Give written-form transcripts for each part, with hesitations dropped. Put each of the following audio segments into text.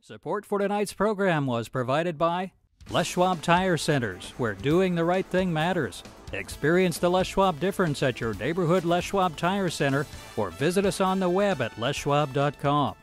Support for tonight's program was provided by Les Schwab Tire Centers, where doing the right thing matters. Experience the Les Schwab difference at your neighborhood Les Schwab Tire Center or visit us on the web at leschwab.com.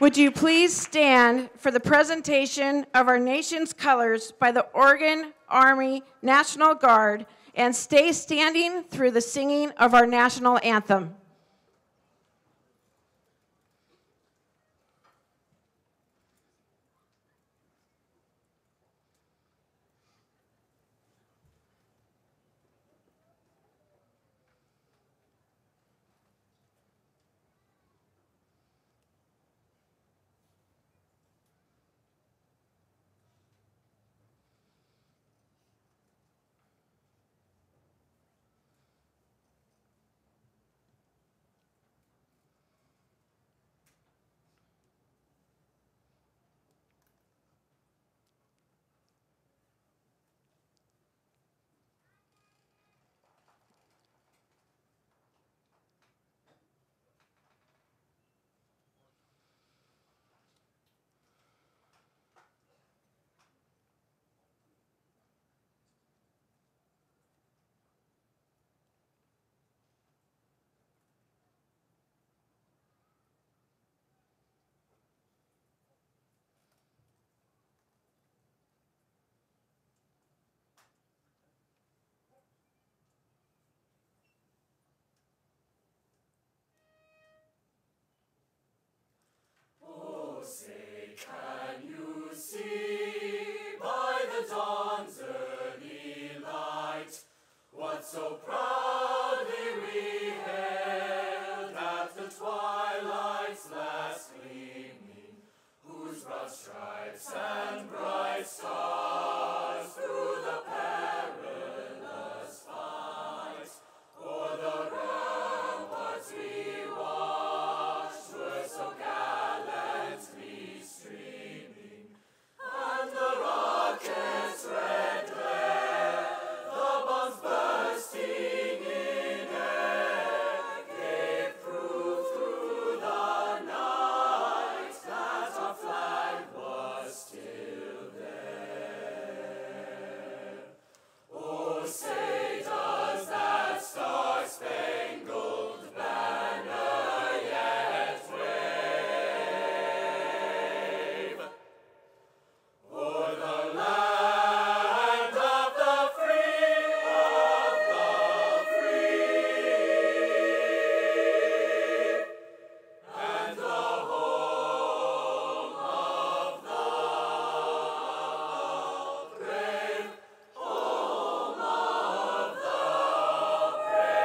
Would you please stand for the presentation of our nation's colors by the Oregon Army National Guard and stay standing through the singing of our national anthem. So proudly we hailed at the twilight's last gleaming, whose broad stripes and bright stars through the perilous fight o'er the ramparts we watched were so gallantly streaming, and the rockets' red glare, the bombs bursting in air, gave proof through the night that our flag was still there. Oh, say does that star-spangled banner yet wave o'er the land of the free, and the home of the brave, home of the brave.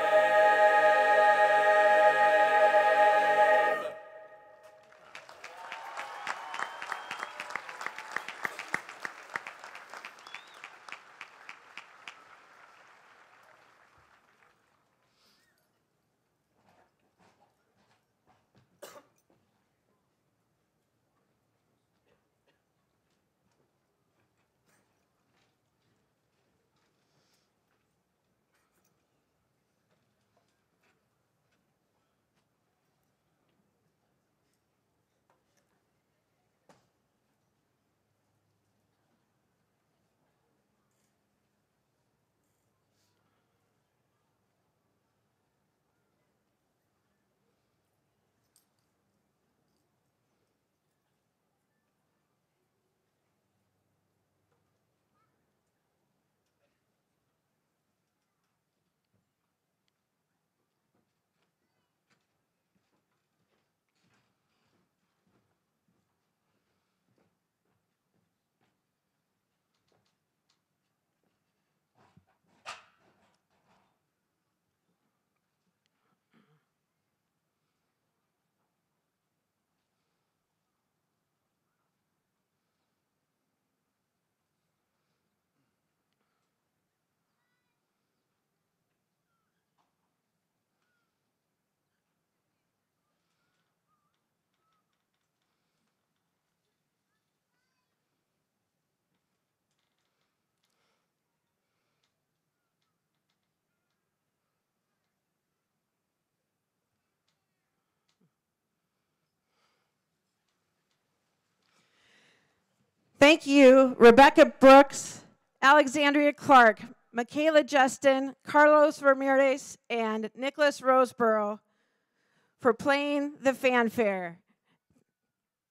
Thank you, Rebecca Brooks, Alexandria Clark, Michaela Justin, Carlos Ramirez, and Nicholas Roseborough for playing the fanfare.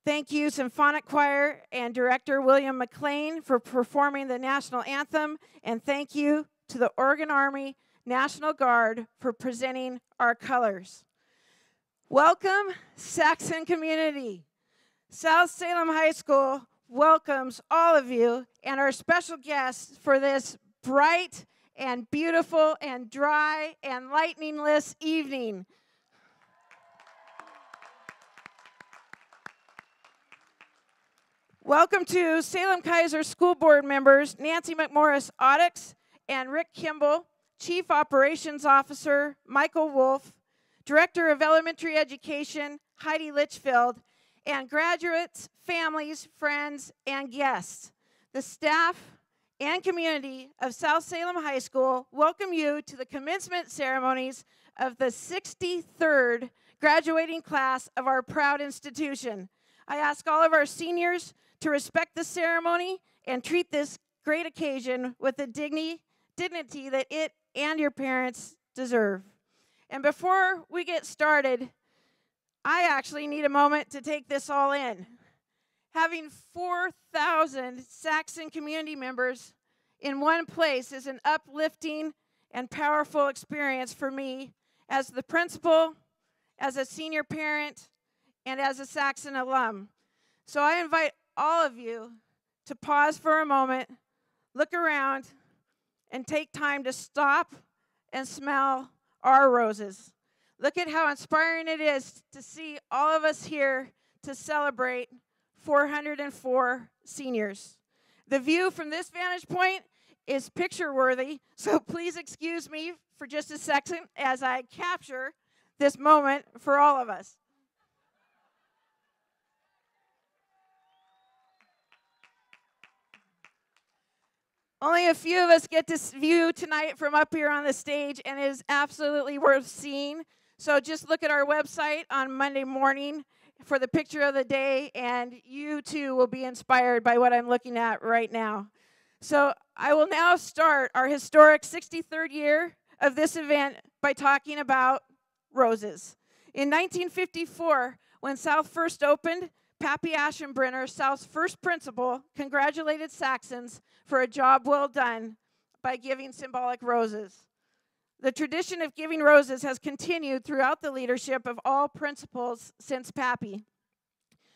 Thank you, Symphonic Choir and Director William McLean, for performing the national anthem. And thank you to the Oregon Army National Guard for presenting our colors. Welcome, Saxon community. South Salem High School welcomes all of you and our special guests for this bright and beautiful and dry and lightningless evening. Welcome to Salem Kaiser School Board members Nancy McMorris Audix and Rick Kimball, Chief Operations Officer Michael Wolf, Director of Elementary Education Heidi Litchfield, and graduates, families, friends, and guests. The staff and community of South Salem High School welcome you to the commencement ceremonies of the 63rd graduating class of our proud institution. I ask all of our seniors to respect the ceremony and treat this great occasion with the dignity that it and your parents deserve. And before we get started, I actually need a moment to take this all in. Having 4,000 Saxon community members in one place is an uplifting and powerful experience for me as the principal, as a senior parent, and as a Saxon alum. So I invite all of you to pause for a moment, look around, and take time to stop and smell our roses. Look at how inspiring it is to see all of us here to celebrate 404 seniors. The view from this vantage point is picture-worthy, so please excuse me for just a second as I capture this moment for all of us. Only a few of us get this view tonight from up here on the stage, and it is absolutely worth seeing. So just look at our website on Monday morning for the picture of the day, and you too will be inspired by what I'm looking at right now. So I will now start our historic 63rd year of this event by talking about roses. In 1954, when South first opened, Pappy Aschenbrenner, South's first principal, congratulated Saxons for a job well done by giving symbolic roses. The tradition of giving roses has continued throughout the leadership of all principals since Pappy.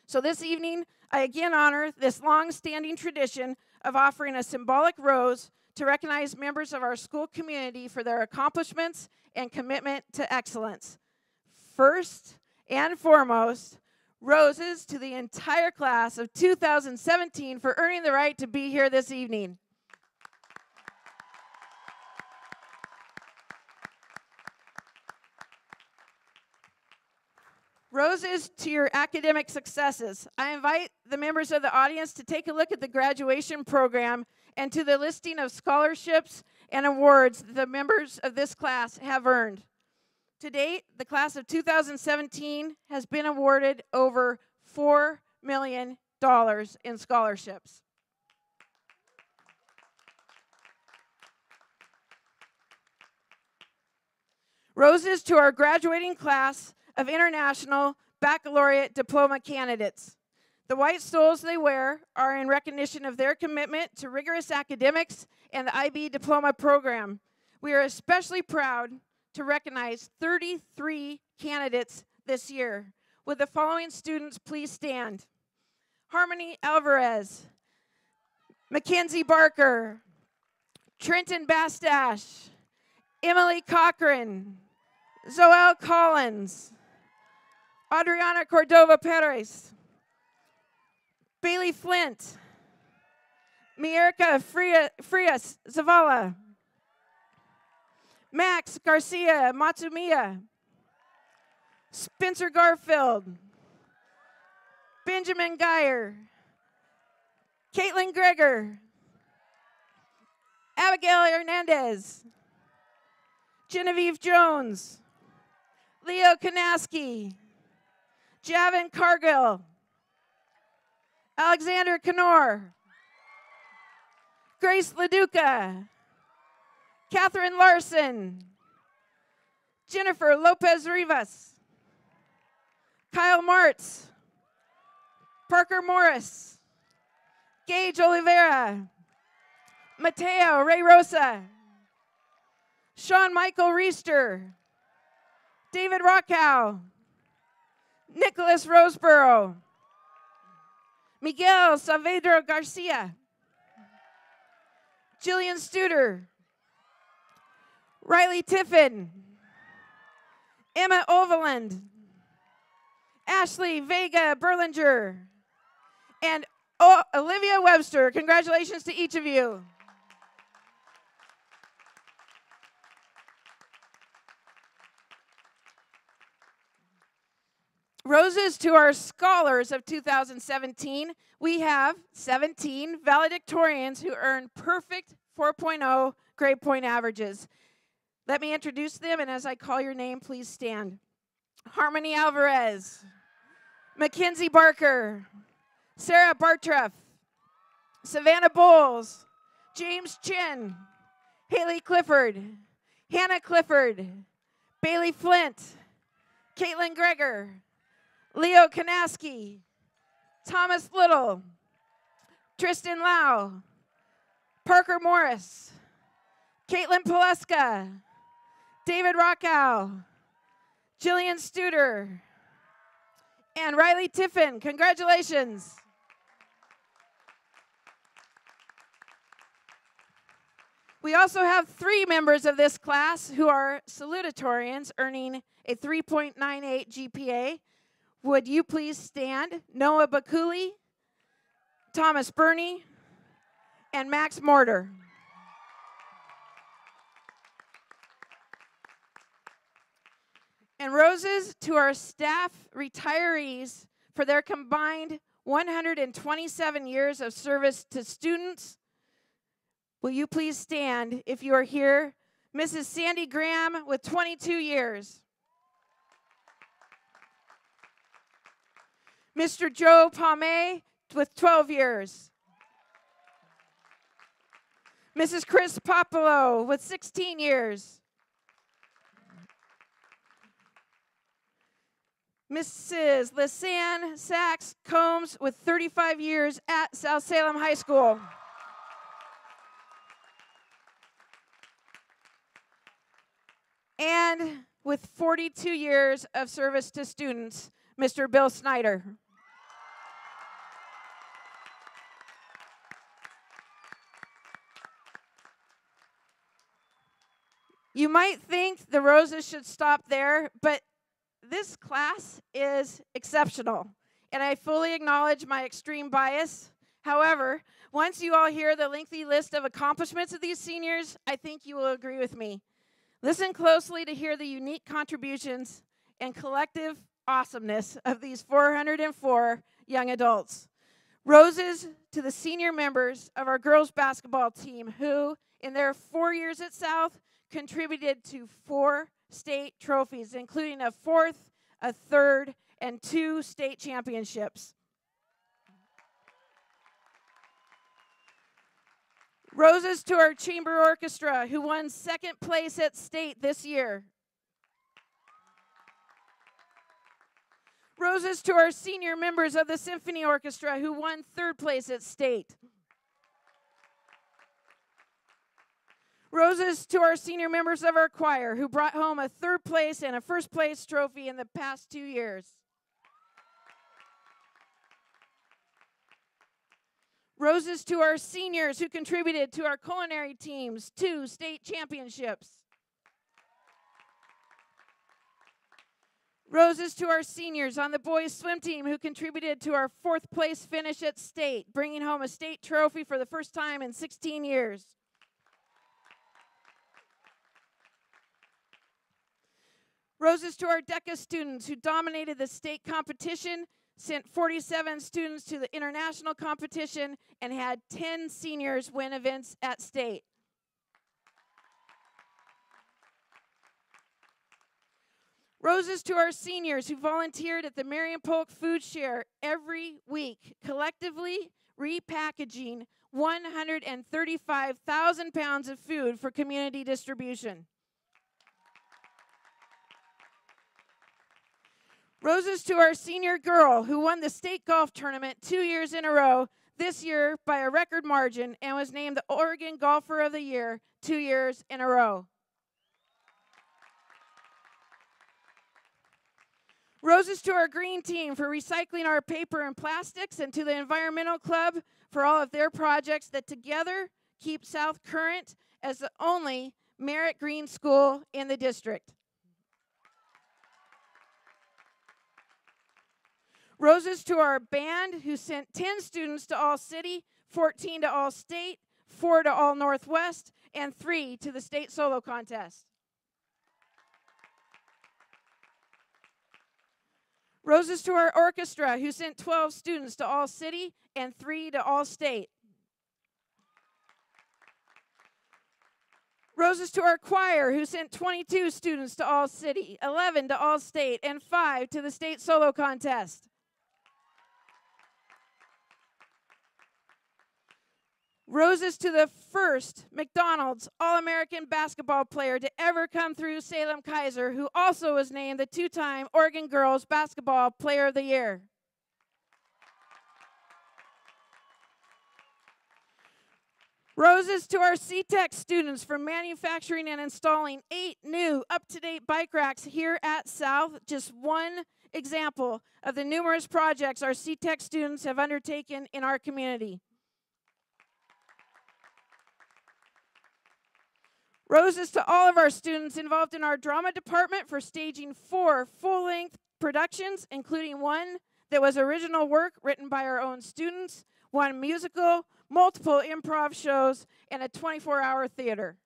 So this evening, I again honor this long-standing tradition of offering a symbolic rose to recognize members of our school community for their accomplishments and commitment to excellence. First and foremost, roses to the entire class of 2017 for earning the right to be here this evening. Roses to your academic successes. I invite the members of the audience to take a look at the graduation program and to the listing of scholarships and awards the members of this class have earned. To date, the class of 2017 has been awarded over $4 million in scholarships. Roses to our graduating class of international baccalaureate diploma candidates. The white stoles they wear are in recognition of their commitment to rigorous academics and the IB diploma program. We are especially proud to recognize 33 candidates this year. Would the following students please stand? Harmony Alvarez, Mackenzie Barker, Trenton Bastash, Emily Cochran, Zoel Collins, Adriana Cordova Perez, Bailey Flint, Mierka Frias Zavala, Max Garcia Matsumiya, Spencer Garfield, Benjamin Geyer, Caitlin Greger, Abigail Hernandez, Genevieve Jones, Leo Kanaski, Javin Cargill, Alexander Knorr, Grace Leduca, Catherine Larson, Jennifer Lopez Rivas, Kyle Martz, Parker Morris, Gage Oliveira, Mateo Ray Rosa, Sean Michael Reister, David Rockow, Nicholas Roseborough, Miguel Saavedra Garcia, Jillian Studer, Riley Tiffin, Emma Overland, Ashley Vega Berlinger, and Olivia Webster. Congratulations to each of you. Roses to our scholars of 2017. We have 17 valedictorians who earned perfect 4.0 grade point averages. Let me introduce them, and as I call your name, please stand. Harmony Alvarez, Mackenzie Barker, Sarah Bartruff, Savannah Bowles, James Chin, Haley Clifford, Hannah Clifford, Bailey Flint, Caitlin Greger, Leo Kanaski, Thomas Little, Tristan Lau, Parker Morris, Caitlin Paleska, David Rockow, Jillian Studer, and Riley Tiffin. Congratulations. We also have 3 members of this class who are salutatorians earning a 3.98 GPA. Would you please stand? Noah Bakuli, Thomas Burney, and Max Mortar. And roses to our staff retirees for their combined 127 years of service to students. Will you please stand if you are here? Mrs. Sandy Graham with 22 years. Mr. Joe Palme with 12 years. Mrs. Chris Popolo with 16 years. Mrs. Lisanne Sachs Combs with 35 years at South Salem High School. And with 42 years of service to students, Mr. Bill Snyder. You might think the roses should stop there, but this class is exceptional, and I fully acknowledge my extreme bias. However, once you all hear the lengthy list of accomplishments of these seniors, I think you will agree with me. Listen closely to hear the unique contributions and collective awesomeness of these 404 young adults. Roses to the senior members of our girls basketball team who, in their 4 years at South, contributed to 4 state trophies, including a 4th, a 3rd, and 2 state championships. Roses to our chamber orchestra who won 2nd place at state this year. Roses to our senior members of the symphony orchestra who won 3rd place at state. Roses to our senior members of our choir who brought home a 3rd place and a 1st place trophy in the past 2 years. Roses to our seniors who contributed to our culinary team's 2 state championships. Roses to our seniors on the boys swim team who contributed to our 4th place finish at state, bringing home a state trophy for the first time in 16 years. Roses to our DECA students who dominated the state competition, sent 47 students to the international competition, and had 10 seniors win events at state. Roses to our seniors who volunteered at the Marion Polk Food Share every week, collectively repackaging 135,000 pounds of food for community distribution. Roses to our senior girl who won the state golf tournament 2 years in a row, this year by a record margin, and was named the Oregon Golfer of the Year 2 years in a row. Roses to our green team for recycling our paper and plastics, and to the Environmental Club for all of their projects that together keep South current as the only merit green school in the district. Roses to our band who sent 10 students to All-City, 14 to All-State, 4 to All-Northwest, and 3 to the state solo contest. Roses to our orchestra who sent 12 students to All-City and 3 to All-State. Roses to our choir who sent 22 students to All-City, 11 to All-State, and 5 to the state solo contest. Roses to the first McDonald's All-American basketball player to ever come through Salem Kaiser, who also was named the 2-time Oregon Girls Basketball Player of the Year. Roses to our C-Tech students for manufacturing and installing 8 new up-to-date bike racks here at South. Just one example of the numerous projects our C-Tech students have undertaken in our community. Roses to all of our students involved in our drama department for staging 4 full-length productions, including one that was original work written by our own students, 1 musical, multiple improv shows, and a 24-hour theater.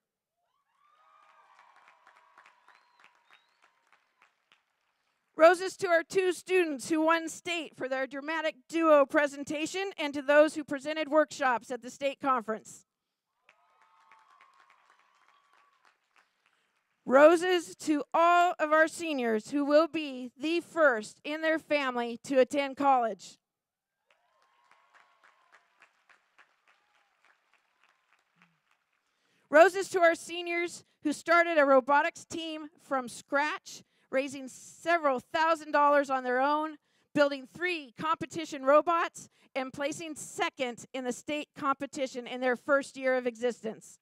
Roses to our 2 students who won state for their dramatic duo presentation, and to those who presented workshops at the state conference. Roses to all of our seniors who will be the first in their family to attend college. Roses to our seniors who started a robotics team from scratch, raising several $1,000s on their own, building 3 competition robots, and placing 2nd in the state competition in their first year of existence.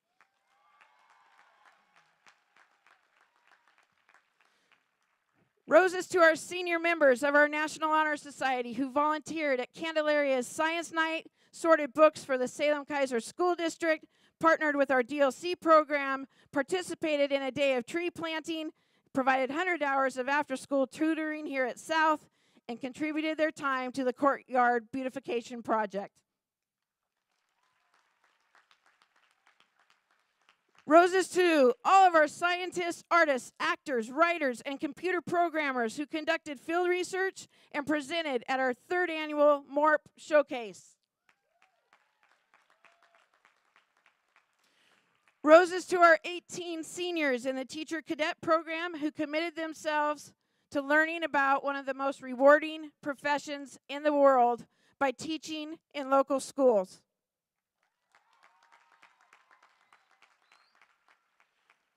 Roses to our senior members of our National Honor Society who volunteered at Candelaria's Science Night, sorted books for the Salem Kaiser School District, partnered with our DLC program, participated in a day of tree planting, provided 100 hours of after-school tutoring here at South, and contributed their time to the Courtyard Beautification Project. Roses to all of our scientists, artists, actors, writers, and computer programmers who conducted field research and presented at our 3rd annual MORP Showcase. Roses to our 18 seniors in the Teacher Cadet Program who committed themselves to learning about one of the most rewarding professions in the world by teaching in local schools.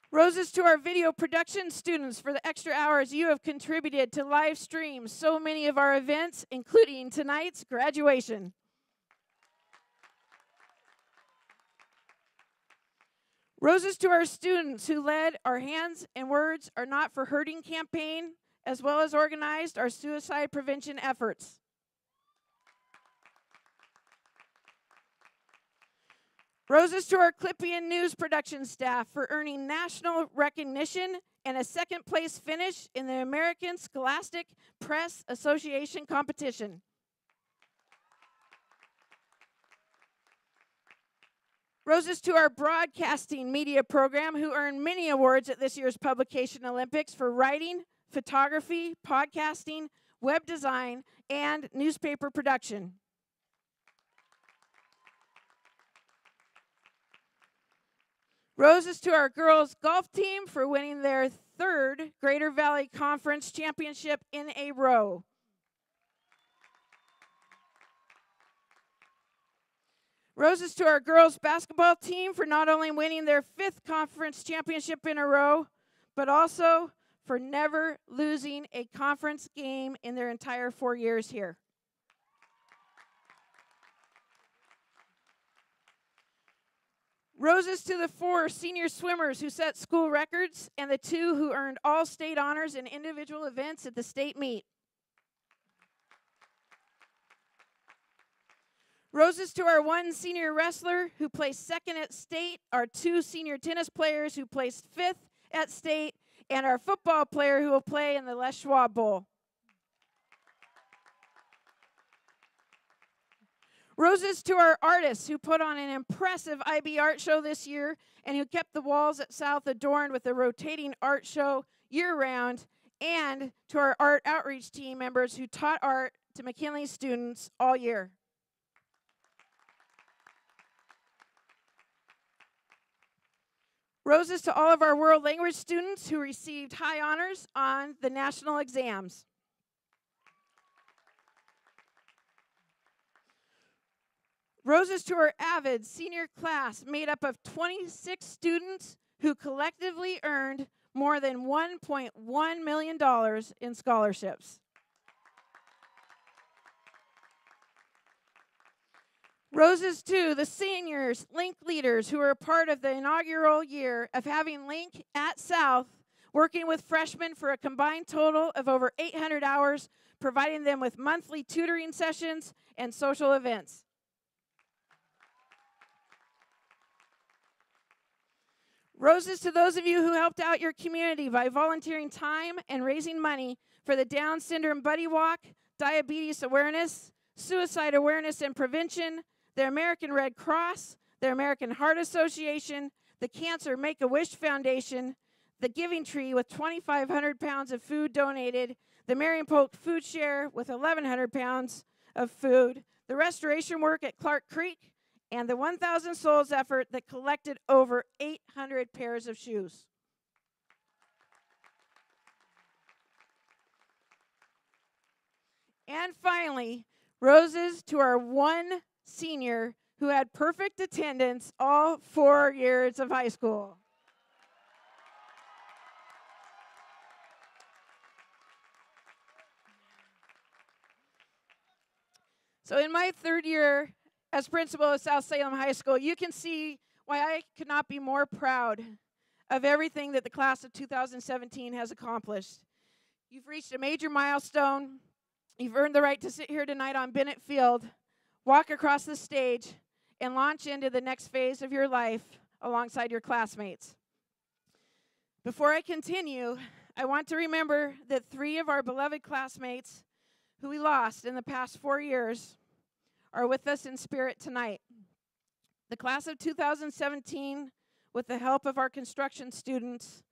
Roses to our video production students for the extra hours you have contributed to live stream so many of our events, including tonight's graduation. Roses to our students who led our Hands and Words Are Not for Hurting campaign, as well as organized our suicide prevention efforts. Roses to our Clippian News production staff for earning national recognition and a 2nd place finish in the American Scholastic Press Association competition. Roses to our broadcasting media program who earned many awards at this year's Publication Olympics for writing, photography, podcasting, web design, and newspaper production. Roses to our girls golf team for winning their 3rd Greater Valley Conference championship in a row. Roses to our girls basketball team for not only winning their 5th conference championship in a row, but also for never losing a conference game in their entire 4 years here. Roses to the 4 senior swimmers who set school records and the 2 who earned all state honors in individual events at the state meet. Roses to our 1 senior wrestler who placed 2nd at state, our 2 senior tennis players who placed 5th at state, and our football player who will play in the Les Schwab Bowl. Roses to our artists who put on an impressive IB art show this year and who kept the walls at South adorned with a rotating art show year-round, and to our art outreach team members who taught art to McKinley students all year. Roses to all of our world language students who received high honors on the national exams. Roses to our avid senior class made up of 26 students who collectively earned more than $1.1 million in scholarships. Roses to the seniors, Link leaders, who are a part of the inaugural year of having Link at South, working with freshmen for a combined total of over 800 hours, providing them with monthly tutoring sessions and social events. Roses to those of you who helped out your community by volunteering time and raising money for the Down Syndrome Buddy Walk, diabetes awareness, suicide awareness and prevention, the American Red Cross, the American Heart Association, the Cancer Make-A-Wish Foundation, the Giving Tree with 2,500 pounds of food donated, the Marion Polk Food Share with 1,100 pounds of food, the restoration work at Clark Creek, and the 1,000 Souls effort that collected over 800 pairs of shoes. And finally, roses to our 1 senior who had perfect attendance all 4 years of high school. So in my 3rd year as principal of South Salem High School, you can see why I could not be more proud of everything that the class of 2017 has accomplished. You've reached a major milestone. You've earned the right to sit here tonight on Bennett Field, walk across the stage, and launch into the next phase of your life alongside your classmates. Before I continue, I want to remember that 3 of our beloved classmates who we lost in the past 4 years are with us in spirit tonight. The class of 2017, with the help of our construction students,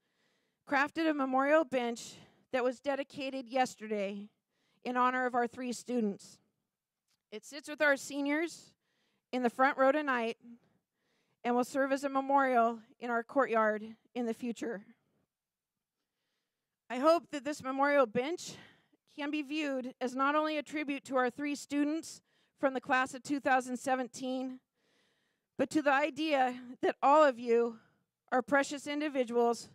crafted a memorial bench that was dedicated yesterday in honor of our 3 students. It sits with our seniors in the front row tonight and will serve as a memorial in our courtyard in the future. I hope that this memorial bench can be viewed as not only a tribute to our 3 students from the class of 2017, but to the idea that all of you are precious individuals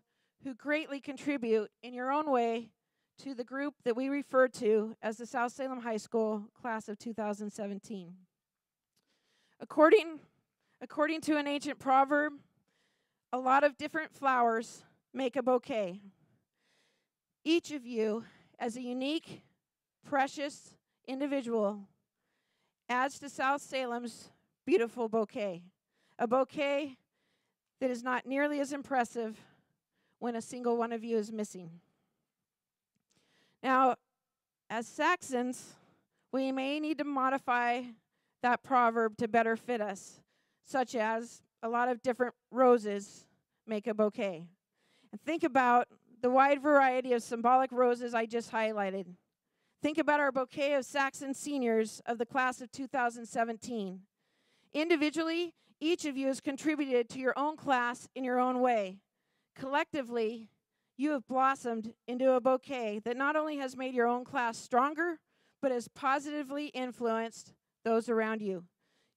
who greatly contribute in your own way to the group that we refer to as the South Salem High School class of 2017. According to an ancient proverb, a lot of different flowers make a bouquet. Each of you, as a unique, precious individual, adds to South Salem's beautiful bouquet, a bouquet that is not nearly as impressive when a single one of you is missing. Now, as Saxons, we may need to modify that proverb to better fit us, such as a lot of different roses make a bouquet. And think about the wide variety of symbolic roses I just highlighted. Think about our bouquet of Saxon seniors of the class of 2017. Individually, each of you has contributed to your own class in your own way. Collectively, you have blossomed into a bouquet that not only has made your own class stronger, but has positively influenced those around you.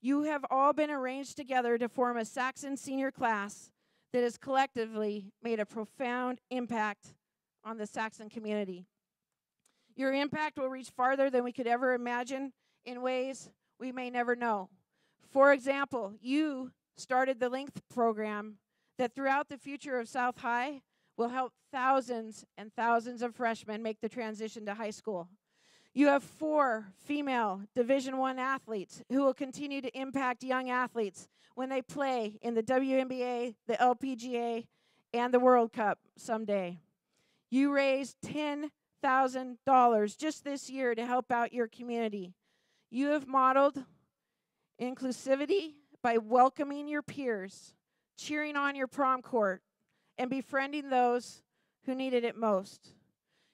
You have all been arranged together to form a Saxon senior class that has collectively made a profound impact on the Saxon community. Your impact will reach farther than we could ever imagine in ways we may never know. For example, you started the Length program that throughout the future of South High will help thousands and thousands of freshmen make the transition to high school. You have 4 female Division I athletes who will continue to impact young athletes when they play in the WNBA, the LPGA, and the World Cup someday. You raised $10,000 just this year to help out your community. You have modeled inclusivity by welcoming your peers, cheering on your prom court, and befriending those who needed it most.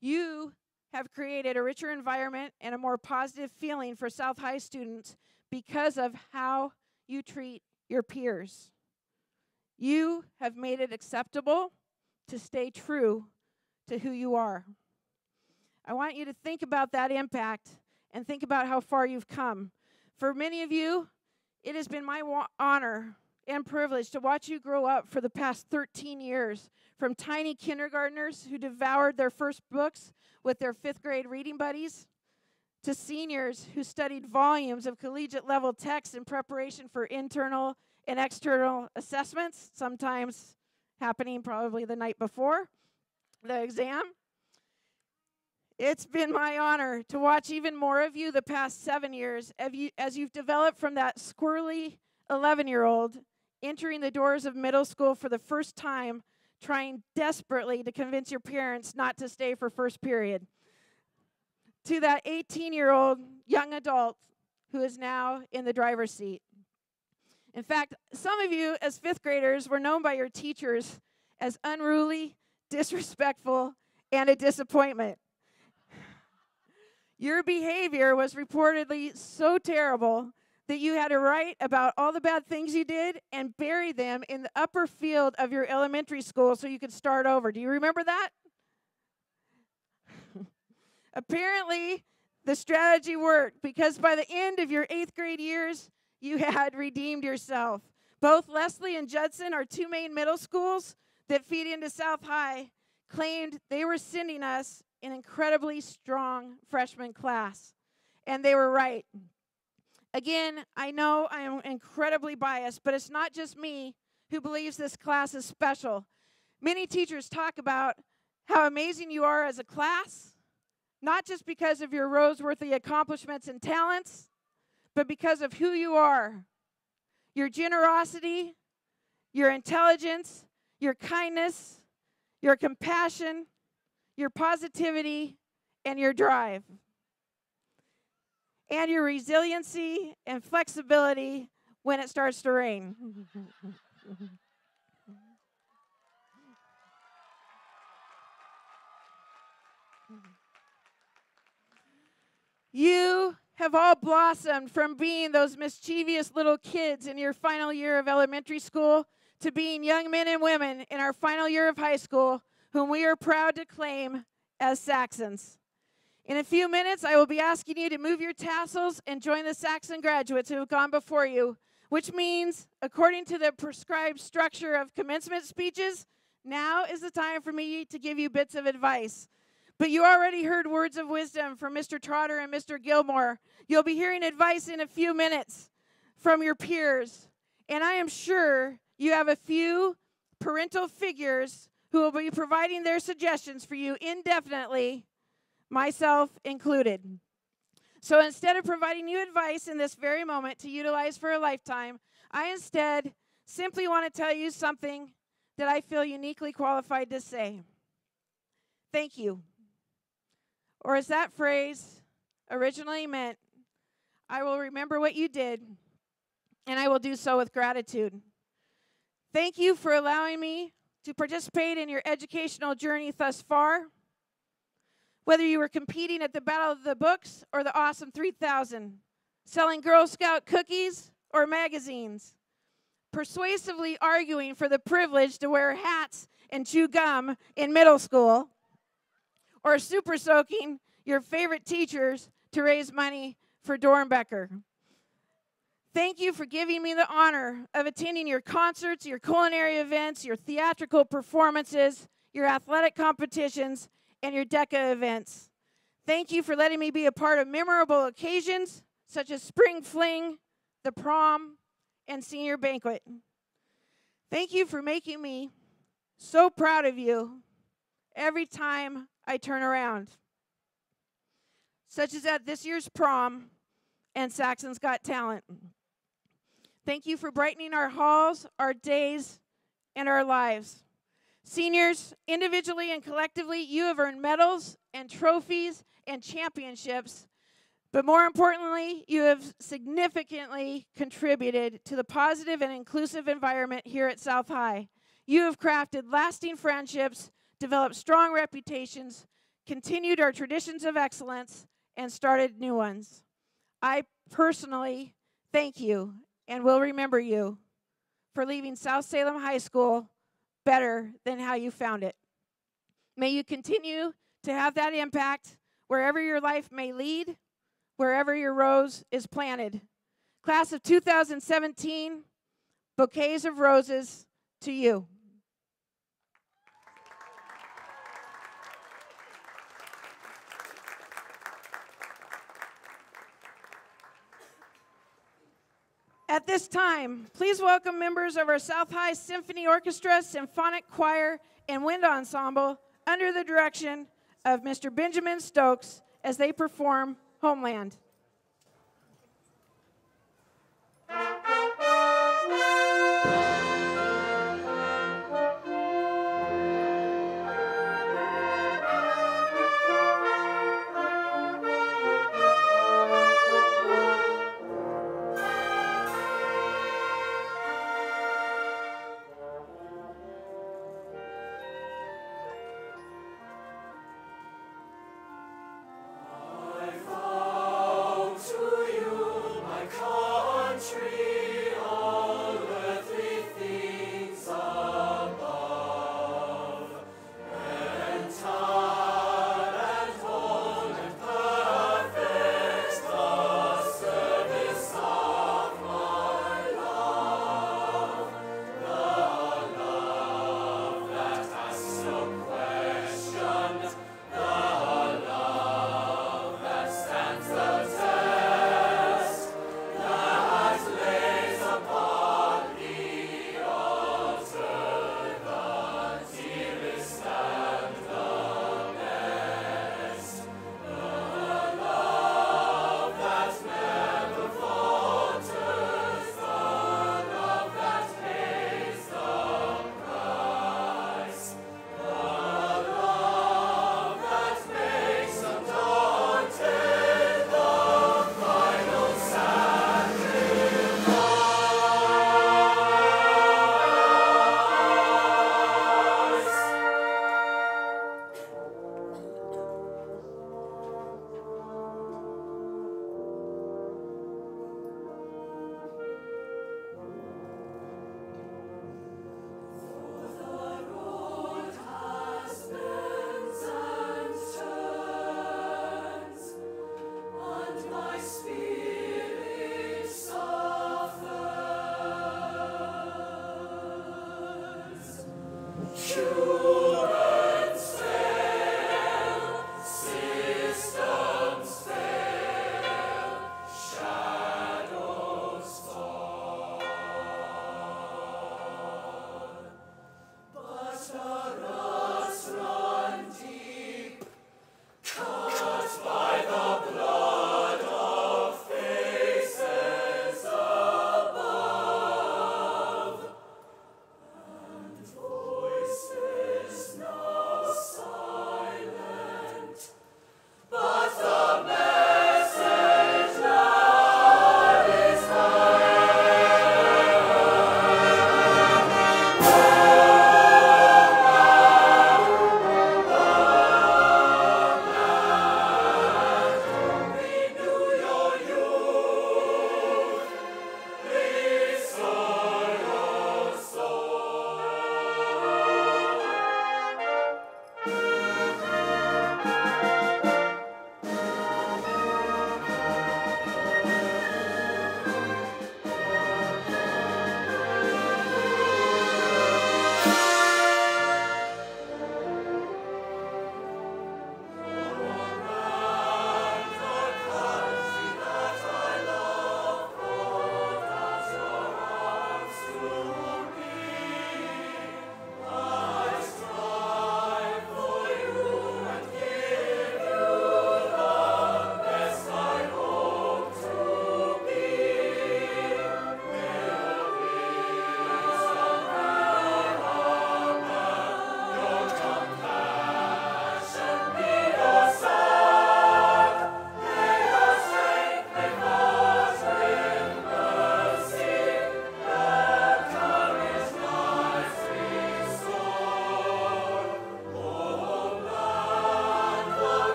You have created a richer environment and a more positive feeling for South High students because of how you treat your peers. You have made it acceptable to stay true to who you are. I want you to think about that impact and think about how far you've come. For many of you, it has been my honor and privilege to watch you grow up for the past 13 years, from tiny kindergartners who devoured their first books with their 5th grade reading buddies, to seniors who studied volumes of collegiate-level text in preparation for internal and external assessments, sometimes happening probably the night before the exam. It's been my honor to watch even more of you the past 7 years as you've developed from that squirrely 11-year-old entering the doors of middle school for the first time, trying desperately to convince your parents not to stay for first period, to that 18-year-old young adult who is now in the driver's seat. In fact, some of you as 5th graders were known by your teachers as unruly, disrespectful, and a disappointment. Your behavior was reportedly so terrible that you had to write about all the bad things you did and bury them in the upper field of your elementary school so you could start over. Do you remember that? Apparently, the strategy worked because by the end of your 8th grade years, you had redeemed yourself. Both Leslie and Judson, our 2 main middle schools that feed into South High, claimed they were sending us an incredibly strong freshman class. And they were right. Again, I know I am incredibly biased, but it's not just me who believes this class is special. Many teachers talk about how amazing you are as a class, not just because of your Roseworthy accomplishments and talents, but because of who you are. Your generosity, your intelligence, your kindness, your compassion, your positivity, and your drive. And your resiliency and flexibility when it starts to rain. You have all blossomed from being those mischievous little kids in your final year of elementary school to being young men and women in our final year of high school, whom we are proud to claim as Saxons. In a few minutes, I will be asking you to move your tassels and join the Saxon graduates who have gone before you, which means, according to the prescribed structure of commencement speeches, now is the time for me to give you bits of advice. But you already heard words of wisdom from Mr. Trotter and Mr. Gilmore. You'll be hearing advice in a few minutes from your peers. And I am sure you have a few parental figures who will be providing their suggestions for you indefinitely, myself included. So instead of providing you advice in this very moment to utilize for a lifetime, I instead simply want to tell you something that I feel uniquely qualified to say. Thank you. Or as that phrase originally meant, I will remember what you did, and I will do so with gratitude. Thank you for allowing me to participate in your educational journey thus far. Whether you were competing at the Battle of the Books or the Awesome 3000, selling Girl Scout cookies or magazines, persuasively arguing for the privilege to wear hats and chew gum in middle school, or super soaking your favorite teachers to raise money for Dornbecker. Thank you for giving me the honor of attending your concerts, your culinary events, your theatrical performances, your athletic competitions, and your DECA events. Thank you for letting me be a part of memorable occasions such as Spring Fling, the prom, and senior banquet. Thank you for making me so proud of you every time I turn around, such as at this year's prom and Saxon's Got Talent. Thank you for brightening our halls, our days, and our lives. Seniors, individually and collectively, you have earned medals and trophies and championships, but more importantly, you have significantly contributed to the positive and inclusive environment here at South High. You have crafted lasting friendships, developed strong reputations, continued our traditions of excellence, and started new ones. I personally thank you and will remember you for leaving South Salem High School better than how you found it. May you continue to have that impact wherever your life may lead, wherever your rose is planted. Class of 2017, bouquets of roses to you. At this time, please welcome members of our South High Symphony Orchestra, Symphonic Choir, and Wind Ensemble under the direction of Mr. Benjamin Stokes as they perform Homeland. I found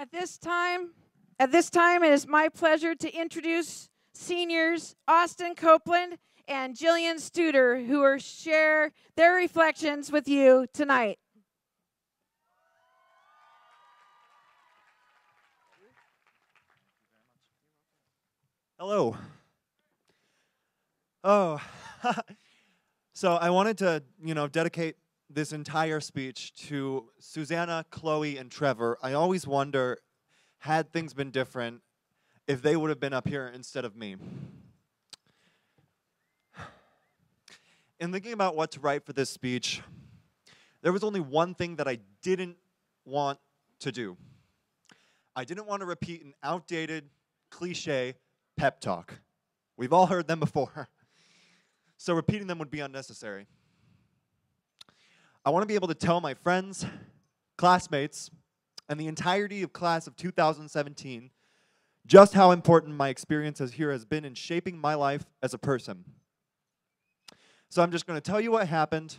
At this time, it is my pleasure to introduce seniors Austin Copeland and Jillian Studer, who will share their reflections with you tonight. Hello. Oh, so I wanted to, dedicate this entire speech to Susanna, Chloe, and Trevor. I always wonder, had things been different, if they would have been up here instead of me. In thinking about what to write for this speech, there was only one thing that I didn't want to do. I didn't want to repeat an outdated, cliche pep talk. We've all heard them before, so repeating them would be unnecessary. I want to be able to tell my friends, classmates, and the entirety of class of 2017 just how important my experience here has been in shaping my life as a person. So I'm just going to tell you what happened,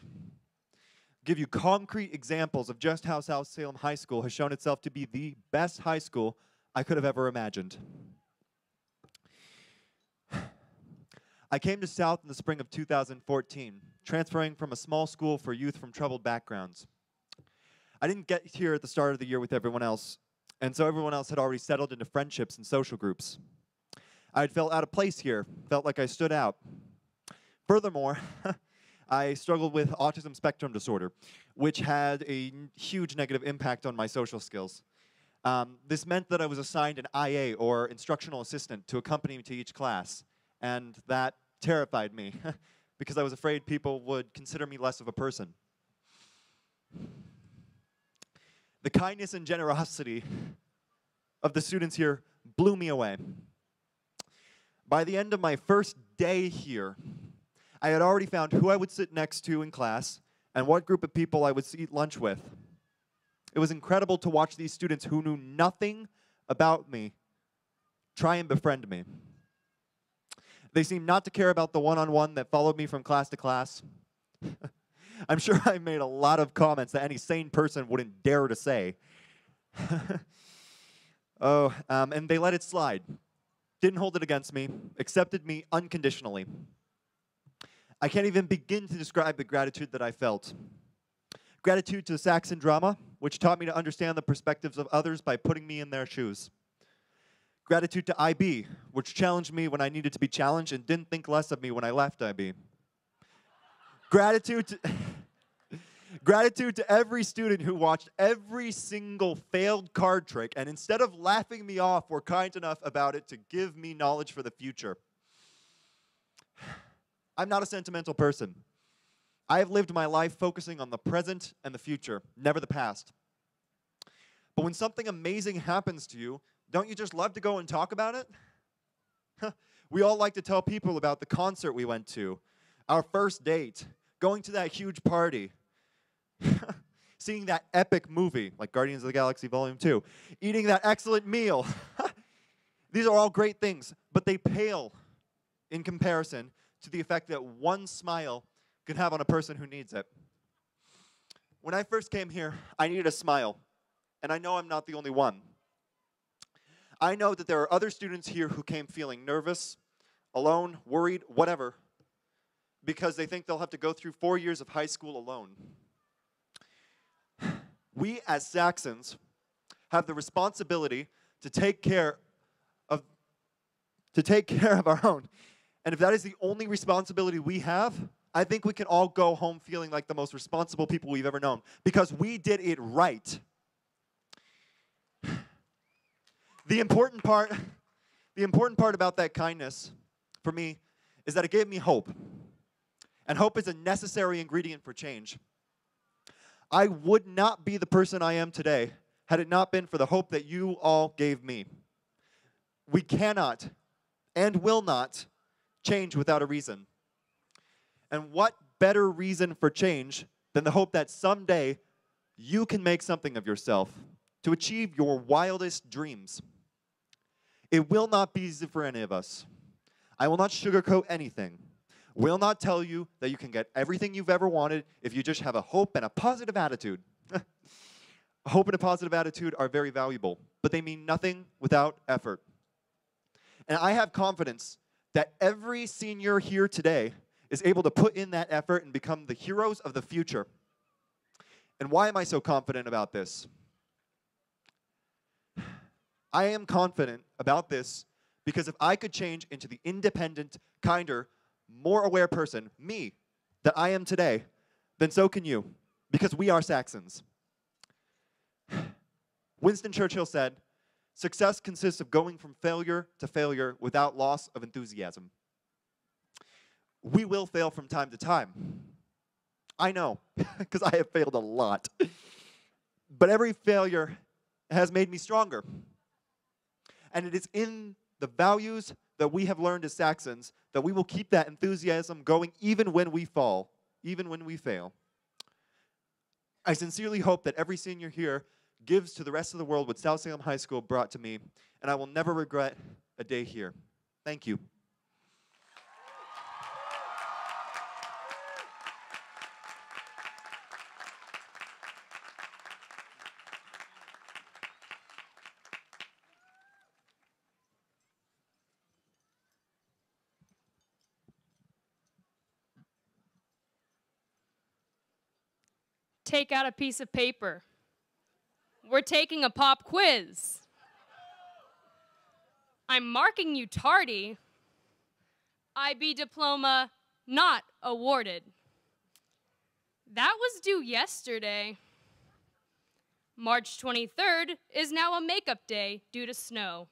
give you concrete examples of just how South Salem High School has shown itself to be the best high school I could have ever imagined. I came to South in the spring of 2014, transferring from a small school for youth from troubled backgrounds. I didn't get here at the start of the year with everyone else, and so everyone else had already settled into friendships and social groups. I had felt out of place here, felt like I stood out. Furthermore, I struggled with autism spectrum disorder, which had a huge negative impact on my social skills. This meant that I was assigned an IA, or instructional assistant, to accompany me to each class. And that terrified me because I was afraid people would consider me less of a person. The kindness and generosity of the students here blew me away. By the end of my first day here, I had already found who I would sit next to in class and what group of people I would eat lunch with. It was incredible to watch these students who knew nothing about me try and befriend me. They seemed not to care about the one-on-one that followed me from class to class. I'm sure I made a lot of comments that any sane person wouldn't dare to say. And they let it slide. Didn't hold it against me, accepted me unconditionally. I can't even begin to describe the gratitude that I felt. Gratitude to Saxon drama, which taught me to understand the perspectives of others by putting me in their shoes. Gratitude to IB, which challenged me when I needed to be challenged and didn't think less of me when I left IB. Gratitude to every student who watched every single failed card trick and instead of laughing me off, were kind enough about it to give me knowledge for the future. I'm not a sentimental person. I have lived my life focusing on the present and the future, never the past. But when something amazing happens to you, don't you just love to go and talk about it? We all like to tell people about the concert we went to, our first date, going to that huge party, seeing that epic movie, like Guardians of the Galaxy Volume 2, eating that excellent meal. These are all great things, but they pale in comparison to the effect that one smile can have on a person who needs it. When I first came here, I needed a smile, and I know I'm not the only one. I know that there are other students here who came feeling nervous, alone, worried, whatever, because they think they'll have to go through 4 years of high school alone. We, as Saxons, have the responsibility to take care of our own. And if that is the only responsibility we have, I think we can all go home feeling like the most responsible people we've ever known, because we did it right. The important part about that kindness, for me, is that it gave me hope. And hope is a necessary ingredient for change. I would not be the person I am today had it not been for the hope that you all gave me. We cannot and will not change without a reason. And what better reason for change than the hope that someday you can make something of yourself to achieve your wildest dreams. It will not be easy for any of us. I will not sugarcoat anything. Will not tell you that you can get everything you've ever wanted if you just have a hope and a positive attitude. Hope and a positive attitude are very valuable, but they mean nothing without effort. And I have confidence that every senior here today is able to put in that effort and become the heroes of the future. And why am I so confident about this? I am confident about this because if I could change into the independent, kinder, more aware person, me, that I am today, then so can you, because we are Saxons. Winston Churchill said, "Success consists of going from failure to failure without loss of enthusiasm." We will fail from time to time. I know, because I have failed a lot. But every failure has made me stronger. And it is in the values that we have learned as Saxons that we will keep that enthusiasm going even when we fall, even when we fail. I sincerely hope that every senior here gives to the rest of the world what South Salem High School brought to me, and I will never regret a day here. Thank you. Take out a piece of paper. We're taking a pop quiz. I'm marking you tardy. IB diploma not awarded. That was due yesterday. March 23rd is now a makeup day due to snow.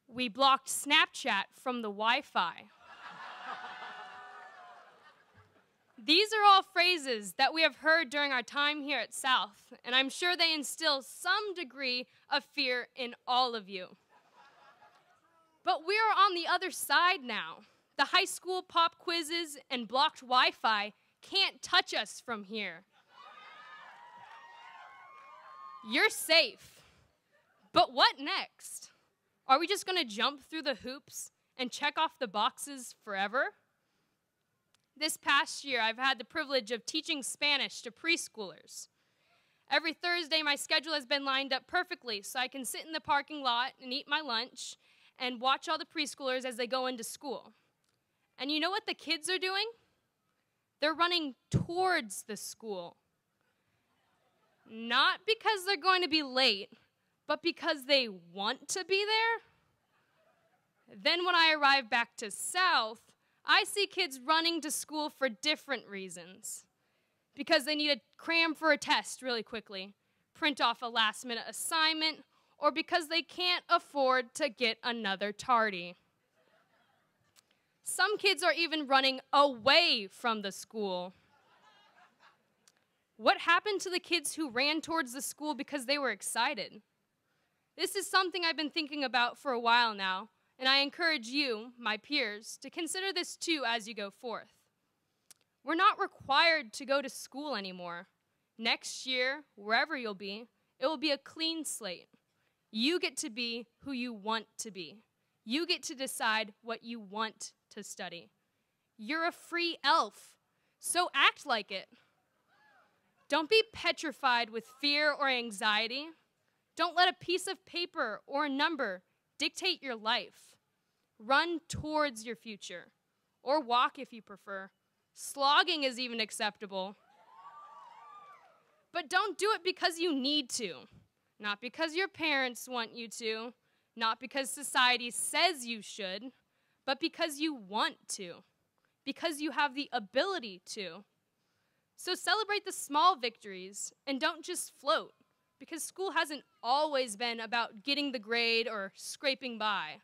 We blocked Snapchat from the Wi-Fi. These are all phrases that we have heard during our time here at South, and I'm sure they instill some degree of fear in all of you. But we are on the other side now. The high school pop quizzes and blocked Wi-Fi can't touch us from here. You're safe. But what next? Are we just going to jump through the hoops and check off the boxes forever? This past year, I've had the privilege of teaching Spanish to preschoolers. Every Thursday, my schedule has been lined up perfectly so I can sit in the parking lot and eat my lunch and watch all the preschoolers as they go into school. And you know what the kids are doing? They're running towards the school. Not because they're going to be late, but because they want to be there. Then when I arrive back to South, I see kids running to school for different reasons. Because they need to cram for a test really quickly, print off a last-minute assignment, or because they can't afford to get another tardy. Some kids are even running away from the school. What happened to the kids who ran towards the school because they were excited? This is something I've been thinking about for a while now, and I encourage you, my peers, to consider this too as you go forth. We're not required to go to school anymore. Next year, wherever you'll be, it will be a clean slate. You get to be who you want to be. You get to decide what you want to study. You're a free elf, so act like it. Don't be petrified with fear or anxiety. Don't let a piece of paper or a number dictate your life. Run towards your future, or walk if you prefer. Slogging is even acceptable. But don't do it because you need to, not because your parents want you to, not because society says you should, but because you want to, because you have the ability to. So celebrate the small victories and don't just float, because school hasn't always been about getting the grade or scraping by.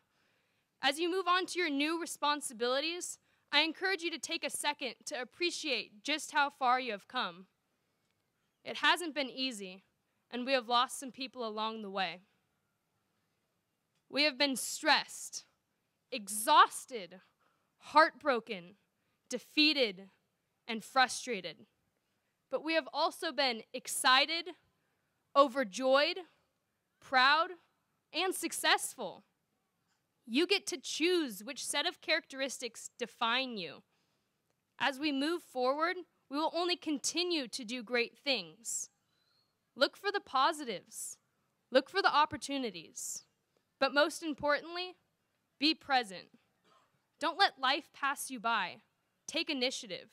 As you move on to your new responsibilities, I encourage you to take a second to appreciate just how far you have come. It hasn't been easy, and we have lost some people along the way. We have been stressed, exhausted, heartbroken, defeated, and frustrated. But we have also been excited, overjoyed, proud, and successful. You get to choose which set of characteristics define you. As we move forward, we will only continue to do great things. Look for the positives. Look for the opportunities. But most importantly, be present. Don't let life pass you by. Take initiative.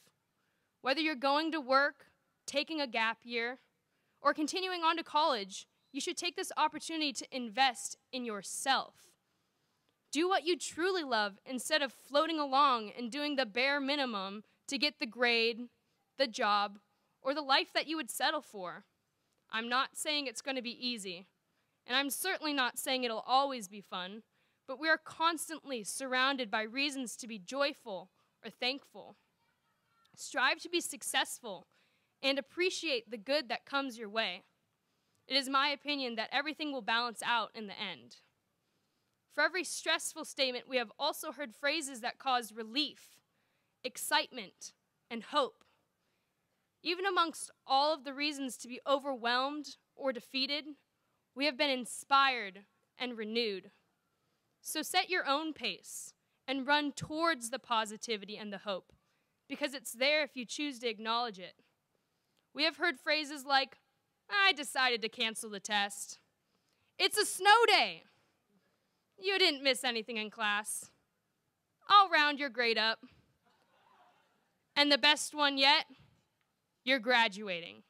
Whether you're going to work, taking a gap year, or continuing on to college, you should take this opportunity to invest in yourself. Do what you truly love instead of floating along and doing the bare minimum to get the grade, the job, or the life that you would settle for. I'm not saying it's going to be easy, and I'm certainly not saying it'll always be fun, but we are constantly surrounded by reasons to be joyful or thankful. Strive to be successful and appreciate the good that comes your way. It is my opinion that everything will balance out in the end. For every stressful statement, we have also heard phrases that cause relief, excitement, and hope. Even amongst all of the reasons to be overwhelmed or defeated, we have been inspired and renewed. So set your own pace and run towards the positivity and the hope, because it's there if you choose to acknowledge it. We have heard phrases like, I decided to cancel the test. It's a snow day. You didn't miss anything in class. I'll round your grade up. And the best one yet, you're graduating.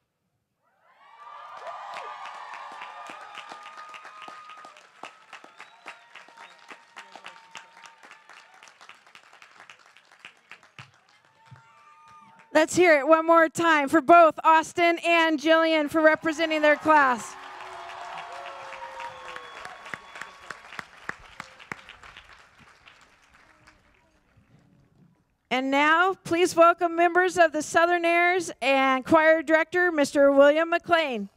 Let's hear it one more time for both Austin and Jillian for representing their class. And now, please welcome members of the Southerners and choir director, Mr. William McLean.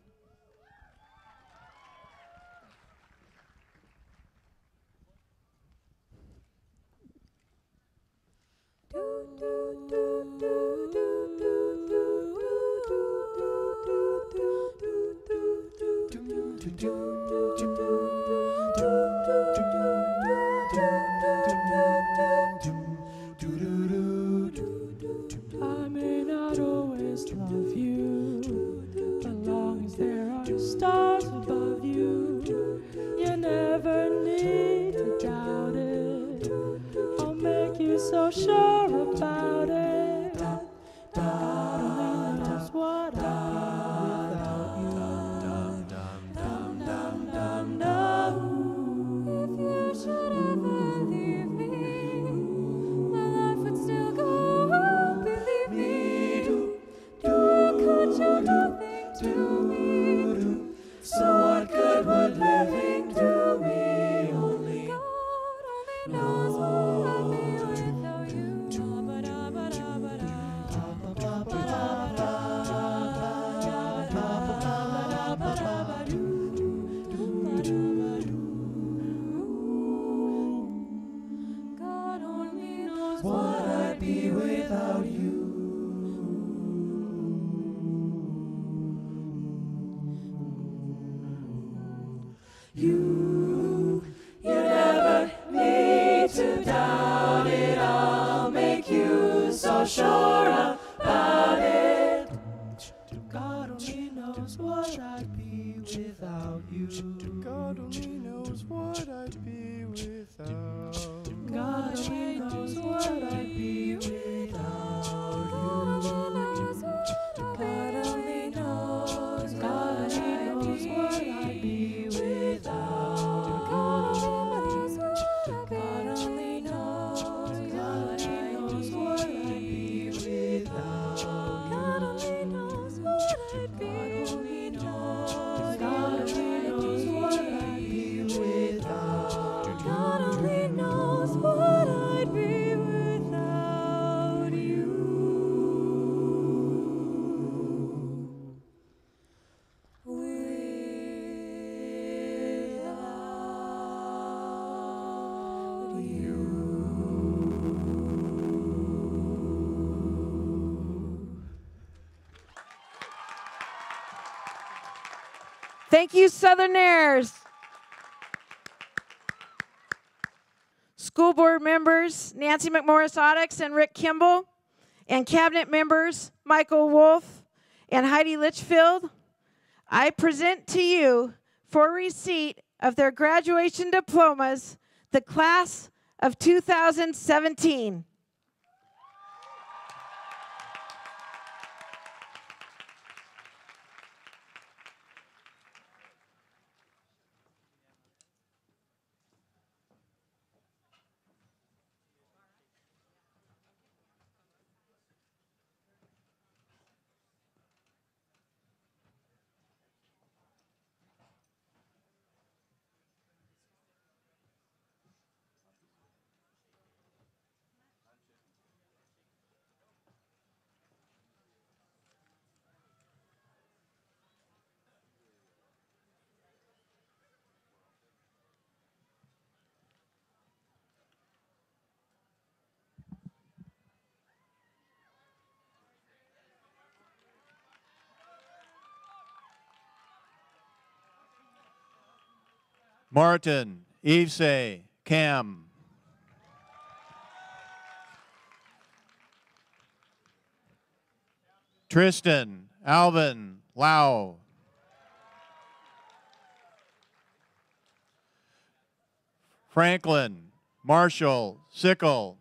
I may not always love you, but long as there are stars above you, you never need to doubt it. I'll make you so sure about it. God only knows what I'd be without you. If you should ever leave me, my life would still go on, believe me. Could you nothing to me? So what good would living do me? Only God only knows what I'd be without you. God only knows what I'd be without you. You never need to doubt it. I'll make you so sure about it. God only knows what I'd be without you. God only knows what I'd be without. God only knows what I'd be without you. God only knows. God only knows what I'd be without. God only knows. God only knows what I'd be without. God only knows what I'd be without. God only knows what I'd be without. God only knows what I'd be without you. Without you. Thank you, Southerners. School board members Nancy McMorris Oddix and Rick Kimball, and cabinet members Michael Wolf and Heidi Litchfield, I present to you for receipt of their graduation diplomas the class of 2017. Martin, Yvse, Cam. Tristan, Alvin, Lau. Franklin, Marshall, Sickle.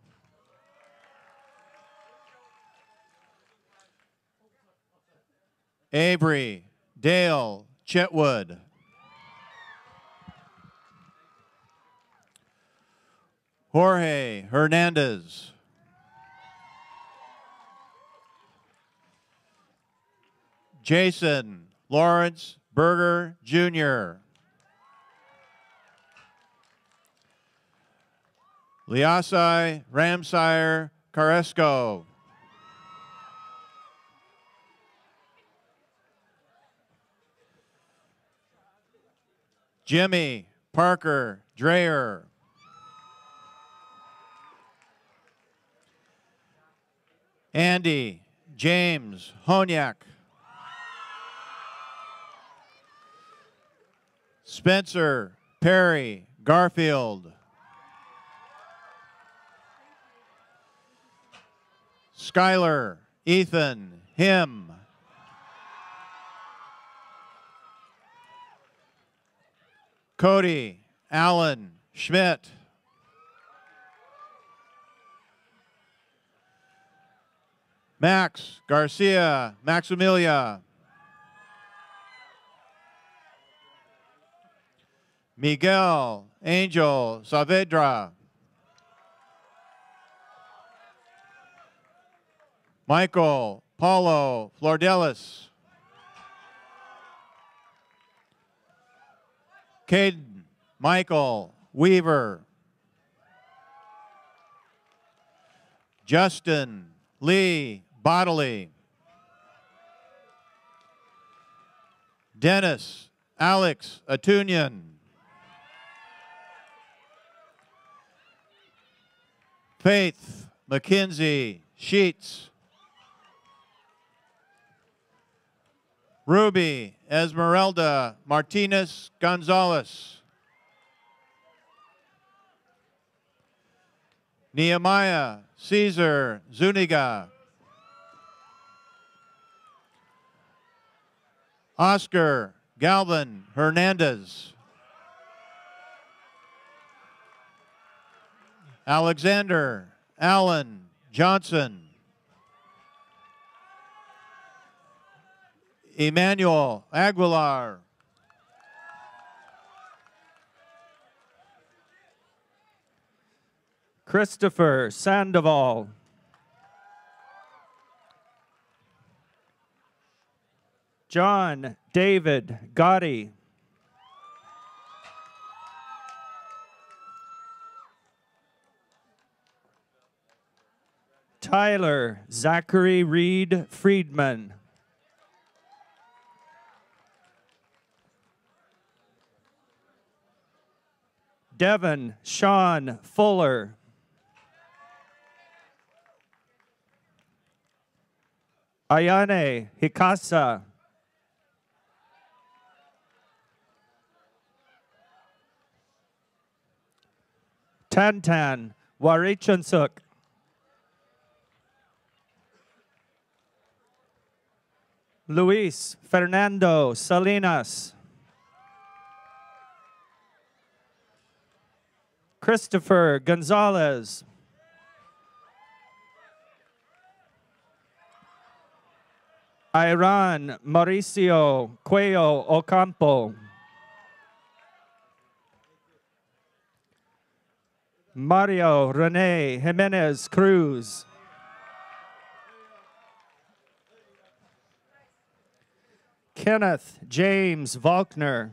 Avery, Dale, Chetwood. Jorge Hernandez. Jason Lawrence Berger, Jr. Liasai Ramsire Caresco. Jimmy Parker Dreyer. Andy James Honyak. Spencer Perry Garfield. Skylar Ethan Him. Cody Allen Schmidt. Max Garcia Maximilia. Miguel Angel Saavedra. Michael Paulo Flordelis. Caden Michael Weaver. Justin Lee Bodley. Dennis Alex Atunian. Faith Mackenzie Sheets. Ruby Esmeralda Martinez Gonzalez. Nehemiah Caesar Zuniga. Oscar Galvin Hernandez. Alexander Allen Johnson. Emmanuel Aguilar. Christopher Sandoval. John David Gotti. Tyler Zachary Reed Friedman. Devin Sean Fuller. Ayane Hikasa. Tantan Warichansuk. Luis Fernando Salinas. Christopher Gonzalez. Iran Mauricio Cuello Ocampo. Mario Rene Jimenez Cruz. Kenneth James Volkner.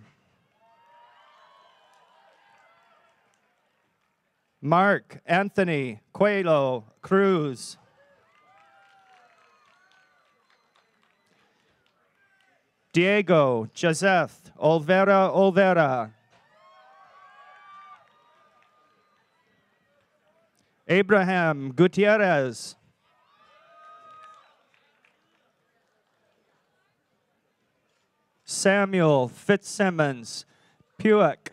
Mark Anthony Cuello Cruz. Diego Joseph Olvera. Abraham Gutierrez. Samuel Fitzsimmons Puick.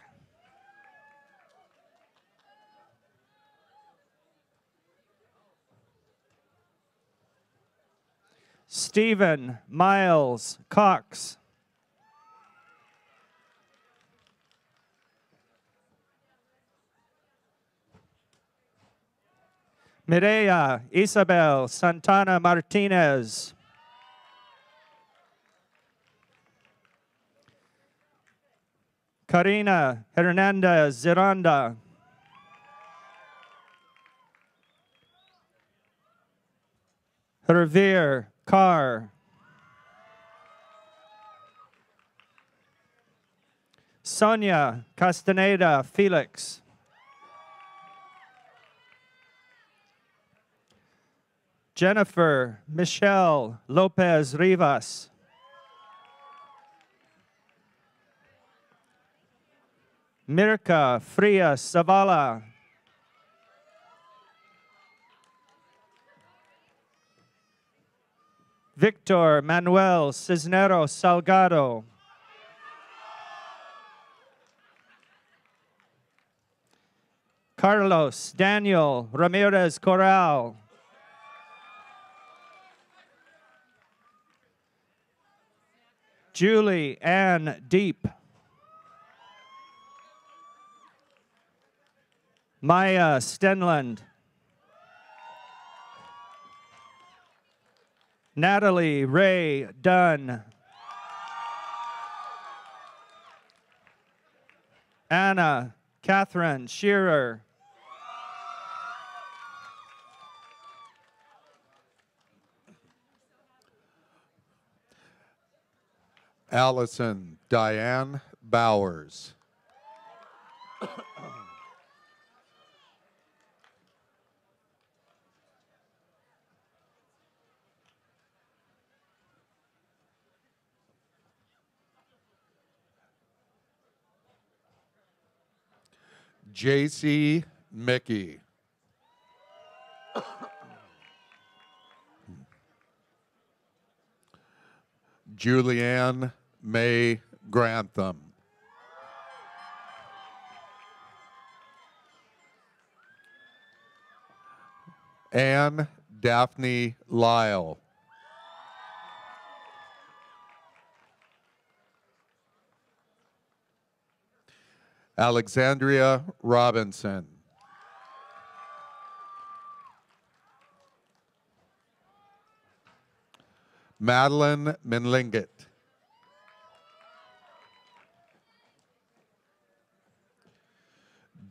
Stephen Miles Cox. Mireya Isabel Santana Martinez. Karina Hernandez Ziranda. Hervir Carr. Sonia Castaneda Felix. Jennifer Michelle Lopez Rivas. Mirka Frias Zavala. Victor Manuel Cisneros Salgado. Carlos Daniel Ramirez Corral. Julie Ann Deep. Maya Stenland. Natalie Ray Dunn. Anna Catherine Shearer. Allison Diane Bowers. J.C. Mickey. Julianne May Grantham. Anne Daphne Lyle. Alexandria Robinson. Madeline Minlingit.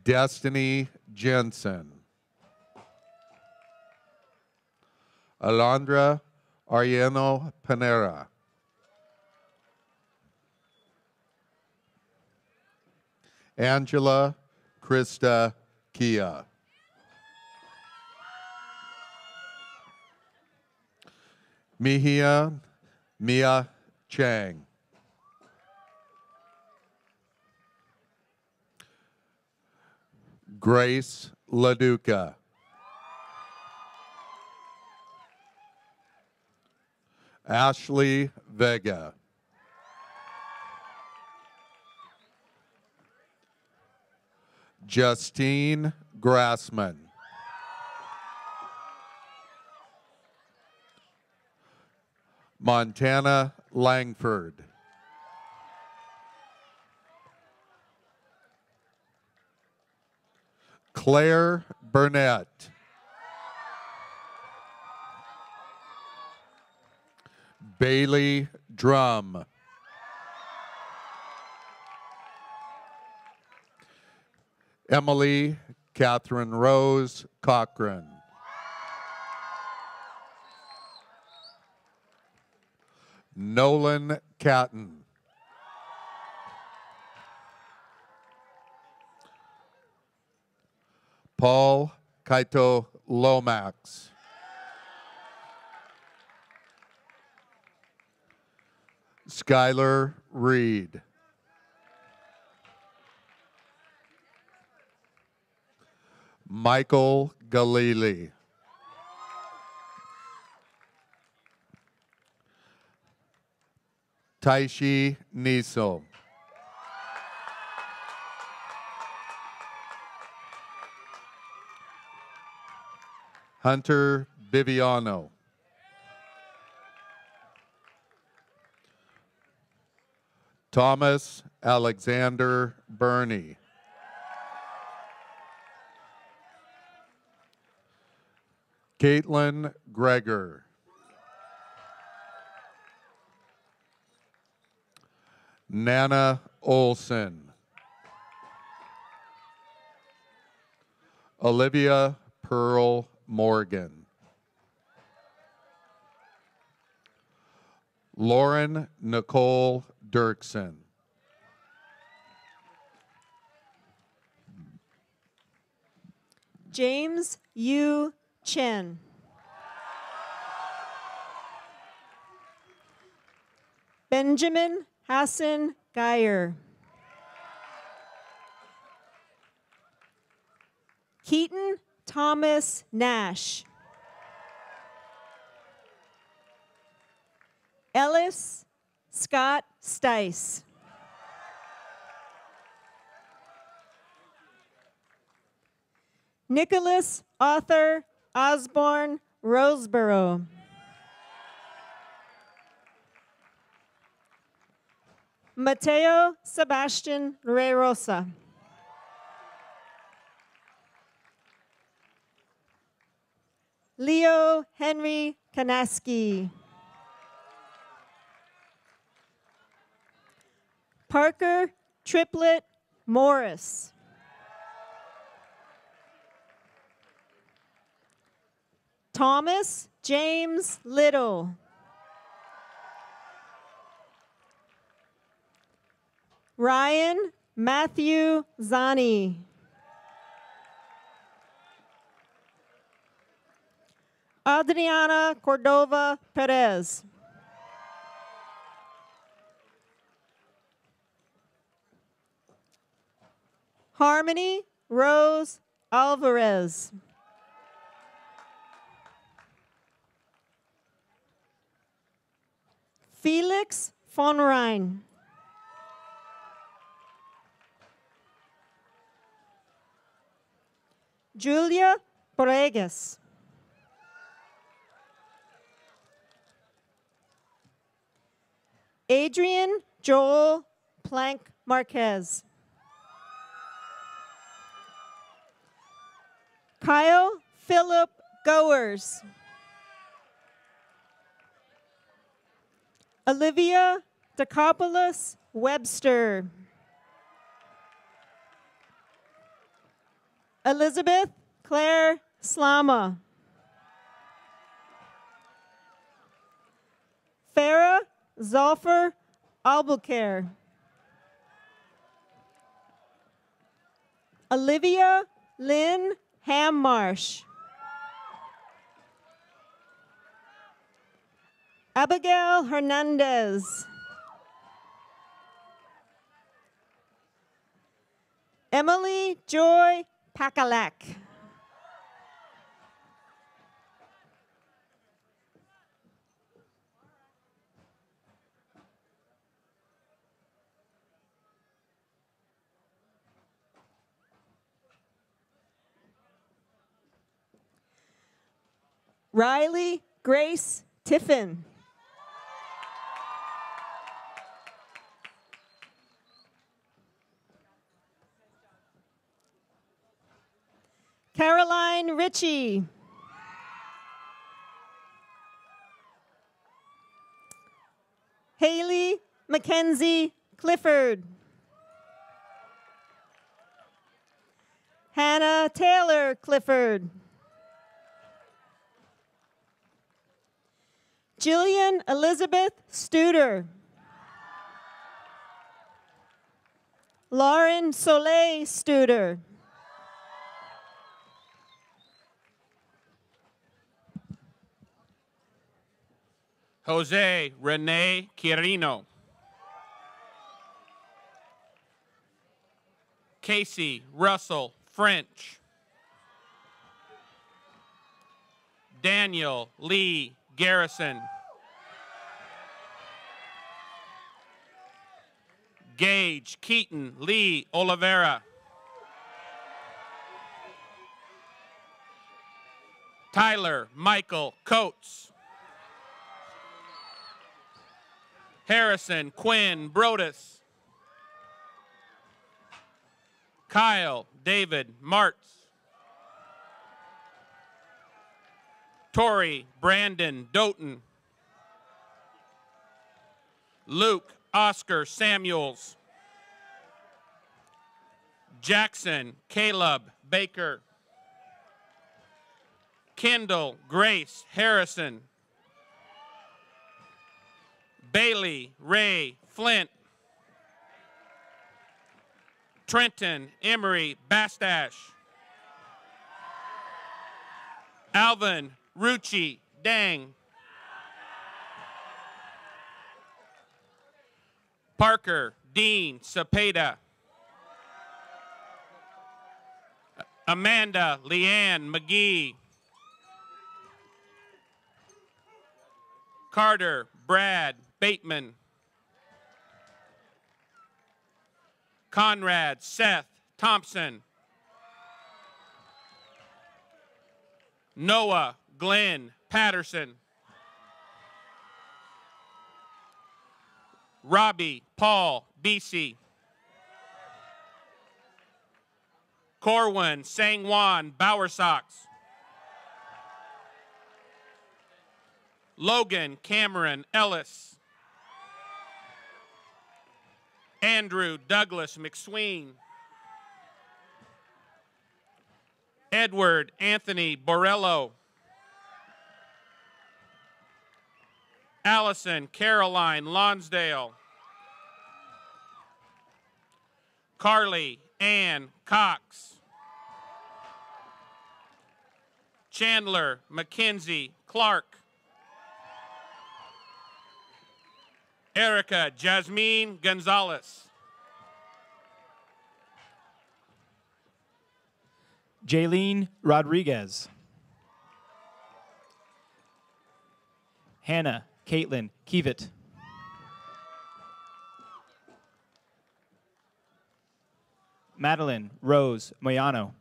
Destiny Jensen. Alondra Ariano Panera. Angela Krista Kia. Mihia Mia Chang. Grace Laduca. Ashley Vega. Justine Grassman. Montana Langford. Claire Burnett. Bailey Drum. Emily Catherine Rose Cochran. Nolan Catton. Paul Kaito Lomax. Skylar Reed. Michael Galili. Taishi Niso. Hunter Biviano. Thomas Alexander Burney. Caitlin Gregor. Nana Olson. Olivia Pearl Morgan. Lauren Nicole Dirksen. James Yu Chen. Benjamin Hassan Geyer. Keaton Thomas Nash. Ellis Scott Stice. Nicholas Arthur Osborne Roseborough. Mateo Sebastian Reyrosa. Leo Henry Kanaski. Parker Triplet Morris. Thomas James Little. Ryan Matthew Zani. Adriana Cordova Perez. Harmony Rose Alvarez. Felix von Rhein. Julia Borregas. Adrian Joel Plank Marquez. Kyle Philip Goers. Olivia Decopoulos Webster. Elizabeth Claire Slama. Farah Zolfer Albuquerque. Olivia Lynn Hammarsh. Abigail Hernandez. Emily Joy Pakalak. Riley Grace Tiffin. Caroline Ritchie. Haley Mackenzie Clifford. Hannah Taylor Clifford. Jillian Elizabeth Studer. Lauren Soleil Studer. Jose Rene Quirino. Casey Russell French. Daniel Lee Garrison. Gage Keaton Lee Oliveira. Tyler Michael Coates. Harrison Quinn Brodus. Kyle David Martz. Tori Brandon Doughton. Luke Oscar Samuels. Jackson Caleb Baker. Kendall Grace Harrison. Bailey Ray Flint. Trenton Emery Bastash. Alvin Rucci Dang. Parker Dean Cepeda. Amanda Leanne McGee. Carter Brad Bateman. Conrad Seth Thompson. Noah Glenn Patterson. Robbie Paul Bisi. Corwin Sangwan Bowersox. Logan Cameron Ellis. Andrew Douglas McSween. Edward Anthony Borello. Allison Caroline Lonsdale. Carly Ann Cox. Chandler Mackenzie Clark. Erica Jasmine Gonzalez. Jaylene Rodriguez. Hannah Caitlin Kievit. Madeline Rose Moyano.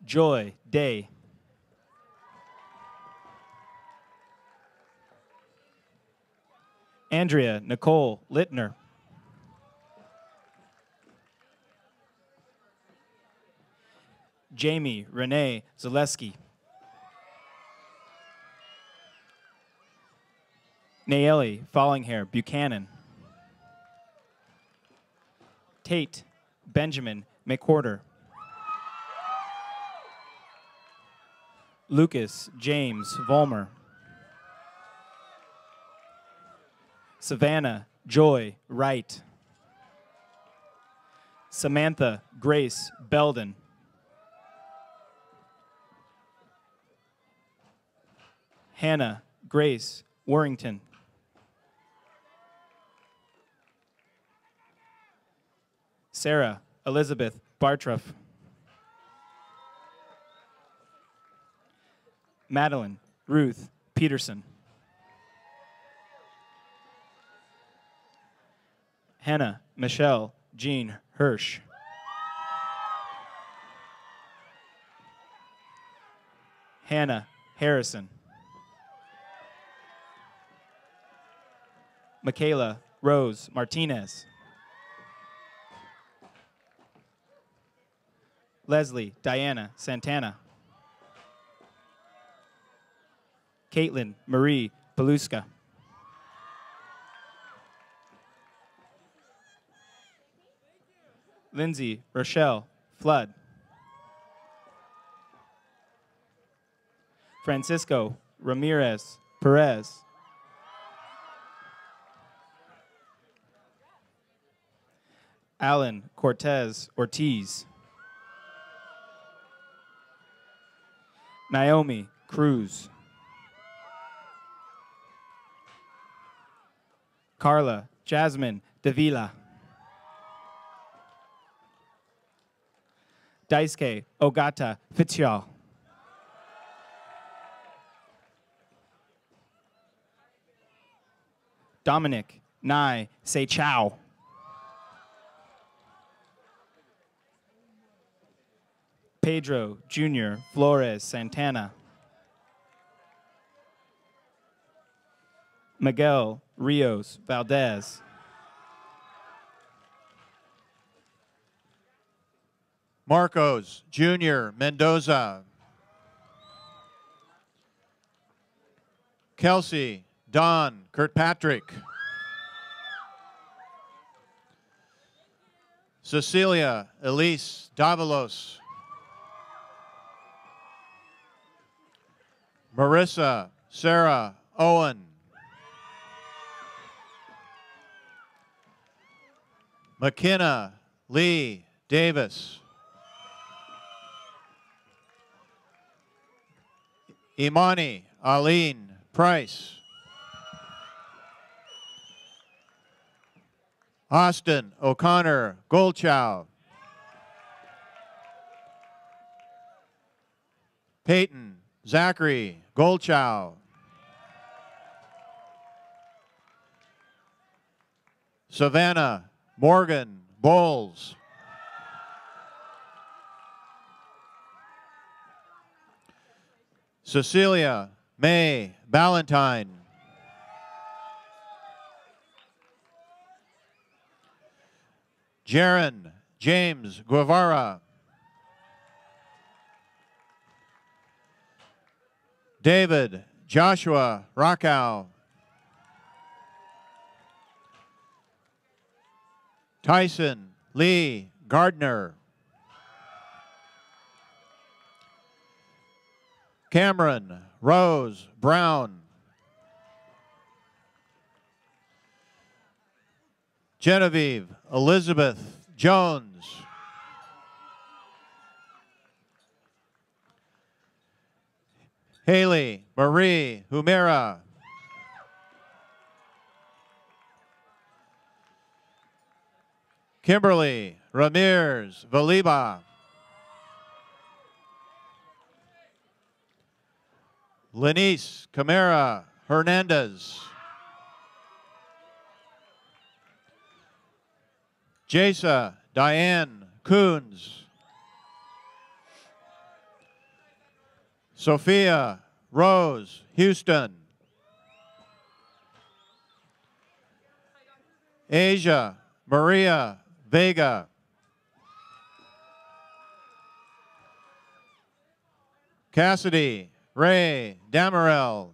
Joy Day. Andrea Nicole Littner. Jamie Renee Zaleski. Nayeli Fallinghair Buchanan. Tate Benjamin McWhorter. Lucas James Vollmer. Savannah Joy Wright. Samantha Grace Belden. Hannah Grace Warrington. Sarah Elizabeth Bartruff. Madeline Ruth Peterson. Hannah Michelle Jean Hirsch. Hannah Harrison. Michaela Rose Martinez. Leslie Diana Santana. Caitlin Marie Peluska. Lindsay Rochelle Flood. Francisco Ramirez Perez. Alan Cortez Ortiz. Naomi Cruz. Carla Jasmine Davila. Daisuke Ogata Fitzgerald. Dominic Nye Say Chow. Pedro Jr. Flores Santana. Miguel Rios Valdez. Marcos Jr. Mendoza. Kelsey Don Kirkpatrick. Cecilia Elise Davalos. Marissa Sarah Owen. McKenna Lee Davis. Imani Aline Price. Austin O'Connor Goldchow. Peyton Zachary Goldchow. Savannah Morgan Bowles. Cecilia May Ballantyne. Jaron James Guevara. David Joshua Rockow. Tyson Lee Gardner. Cameron Rose Brown. Genevieve Elizabeth Jones. Haley Marie Humera. Kimberly Ramirez Valiba. Lenice Camara Hernandez. Jasa Diane Coons. Sophia Rose Houston. Asia Maria Vega. Cassidy Ray Damarel.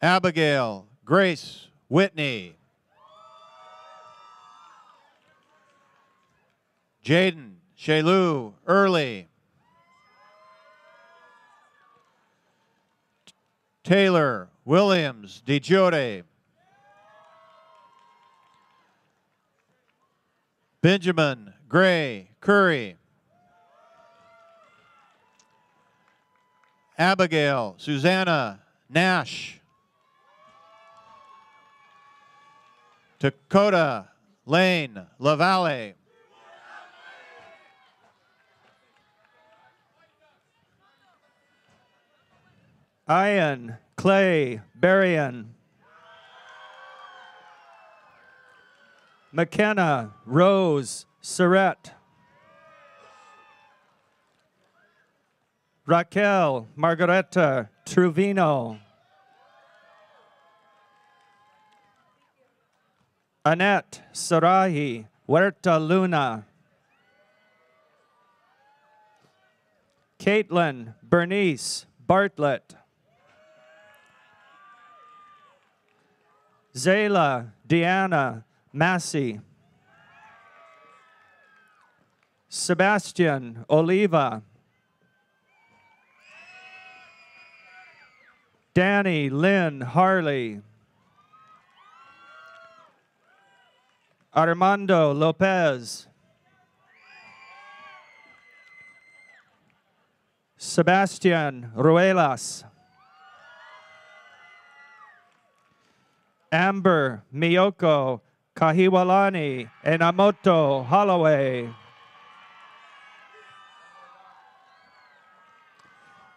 Abigail Grace Whitney. Jaden Shalu Early. Taylor Williams DeJode. Benjamin Gray Curry. Abigail Susanna Nash. Dakota Lane LaValle. Ian Clay Berrien. McKenna Rose Surratt. Raquel Margareta Truvino. Annette Sarahi Huerta Luna. Caitlin Bernice Bartlett. Zayla Deanna Massey. Sebastian Oliva. Danny Lynn Harley. Armando Lopez. Sebastian Ruelas. Amber Miyoko Kahiwalani Enamoto Holloway.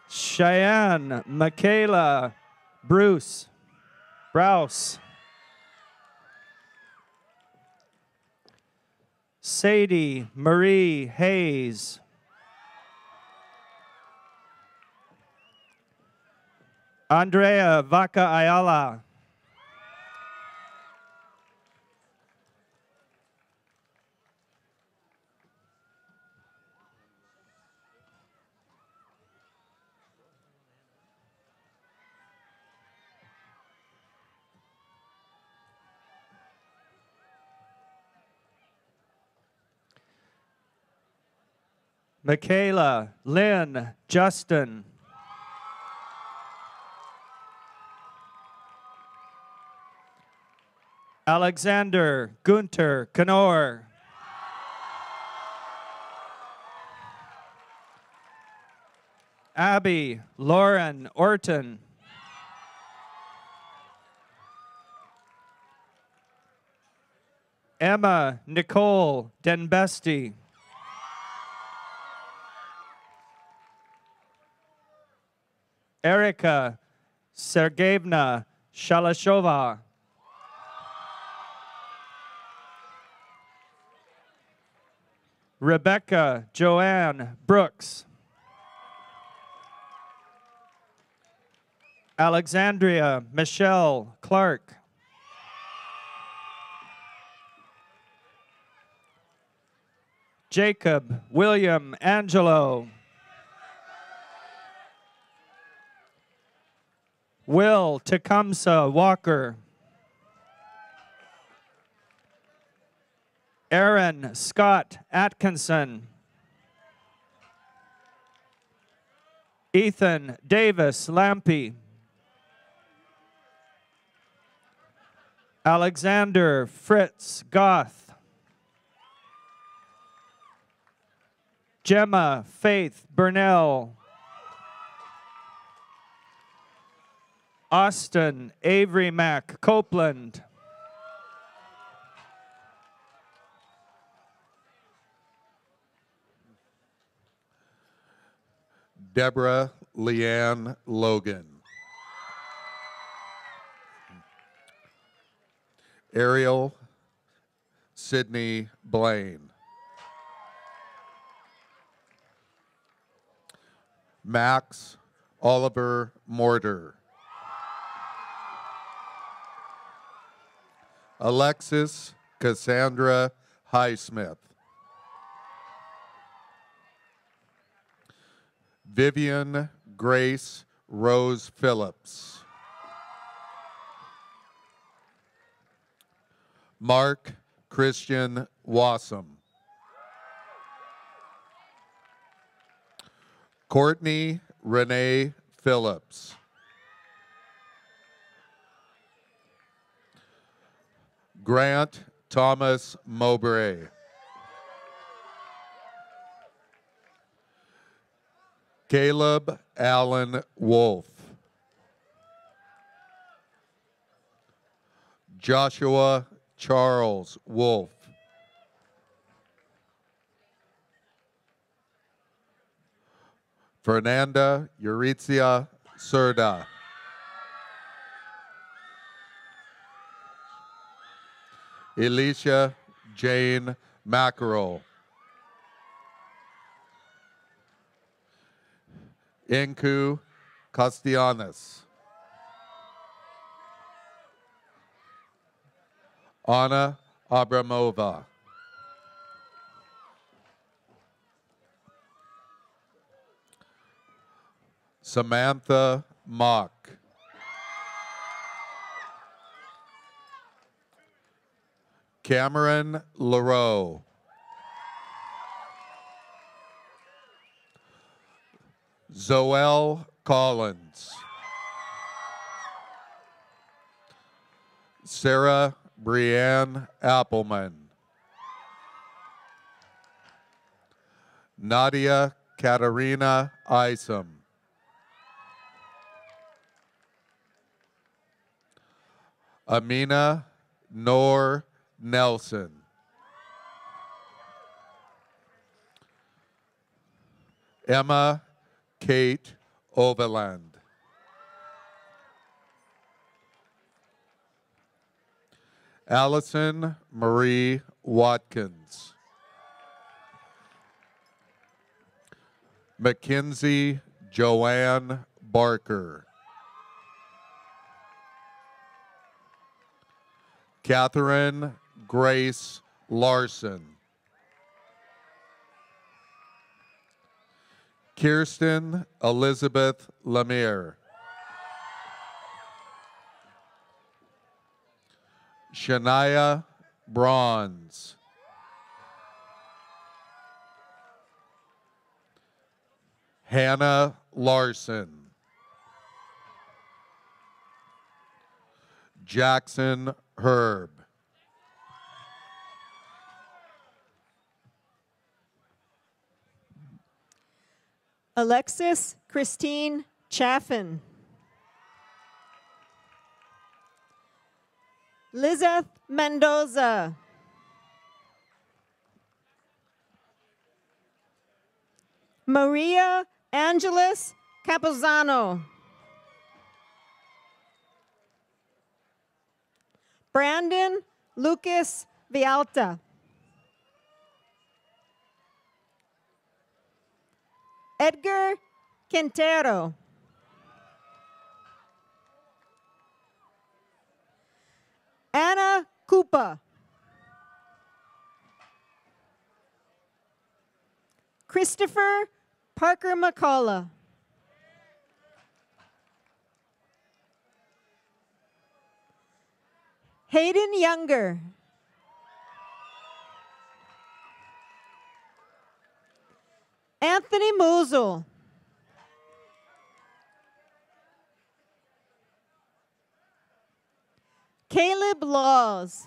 Cheyenne Michaela Browse. Sadie Marie Hayes. Andrea Vaca Ayala. Michaela Lynn Justin. Alexander Gunter Knorr. Abby Lauren Orton. Emma Nicole Denbesti. Erica Sergeyevna Shalashova. Rebecca Joanne Brooks. Alexandria Michelle Clark. Jacob William Angelo. Will Tecumseh Walker. Aaron Scott Atkinson. Ethan Davis Lampy. Alexander Fritz Goth. Gemma Faith Burnell. Austin Avery Mack Copeland. Deborah Leanne Logan. Ariel Sydney Blaine. Max Oliver Mortar. Alexis Cassandra Highsmith. Vivian Grace Rose Phillips. Mark Christian Wassam. Courtney Renee Phillips. Grant Thomas Mowbray. Caleb Allen Wolf. Joshua Charles Wolf. Fernanda Eurizia Serda. Alicia Jane Mackerel. Inku Castellanos. Anna Abramova. Samantha Mock. Cameron LaRoe. Zoelle Collins. Sarah Brianne Appleman. Nadia Katarina Isom. Amina Noor Nelson. Emma Kate Overland. Allison Marie Watkins. Mackenzie Joanne Barker. Catherine Grace Larson. Kirsten Elizabeth Lemire. Shania Bronze. Hannah Larson. Jackson Herb. Alexis Christine Chaffin. Lizeth Mendoza. Maria Angeles Capozano. Brandon Lucas Vialta. Edgar Quintero. Anna Koopa. Christopher Parker McCullough. Hayden Younger. Anthony Mosul. Caleb Laws.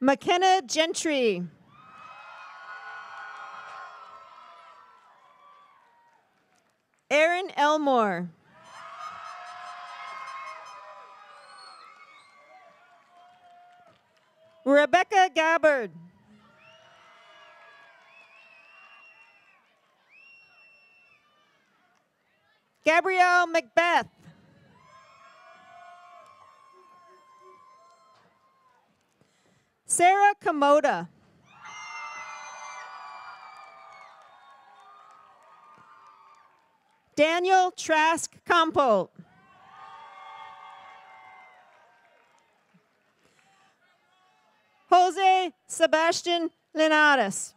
McKenna Gentry. Aaron Elmore. Rebecca Gabbard. Gabrielle Macbeth. Sarah Komoda. Daniel Trask Compote. Jose Sebastian Linares.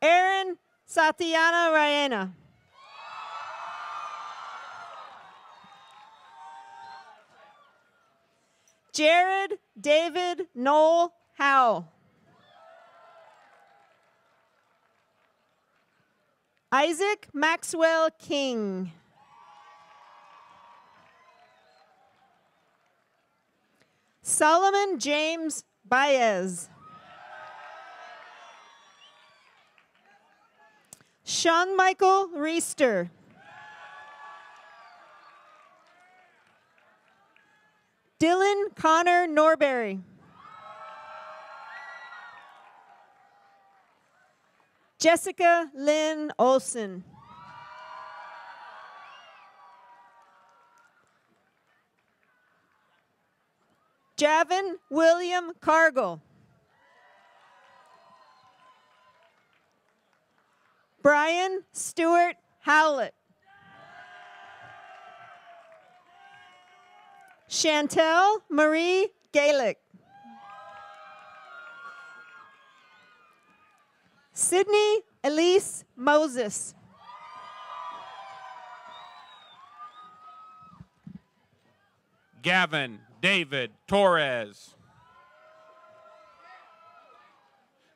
Aaron Satiana Rayena. Jared David Noel Howe. Isaac Maxwell King. Solomon James Baez. Sean Michael Reister. Dylan Connor Norberry. Jessica Lynn Olson. Javin William Cargill. Brian Stewart Howlett. Chantel Marie Gaelic. Sydney Elise Moses. Gavin David Torres.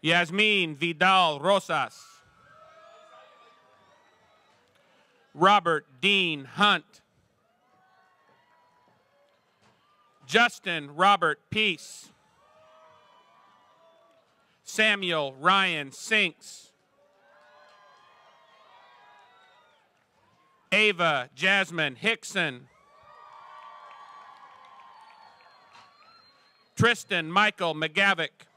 Yasmin Vidal Rosas. Robert Dean Hunt. Justin Robert Peace. Samuel Ryan Sinks. Ava Jasmine Hickson. Tristan Michael McGavick.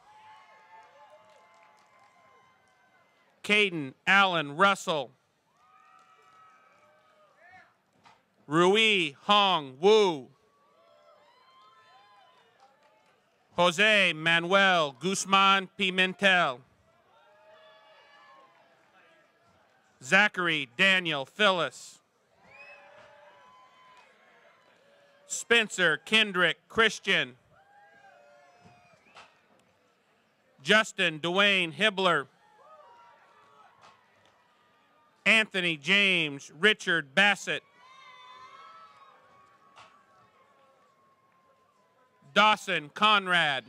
Caden Allen Russell. Rui Hong Wu. Jose Manuel Guzman Pimentel. Zachary Daniel Phyllis. Spencer Kendrick Christian. Justin Dwayne Hibbler. Anthony James Richard Bassett. Dawson Conrad.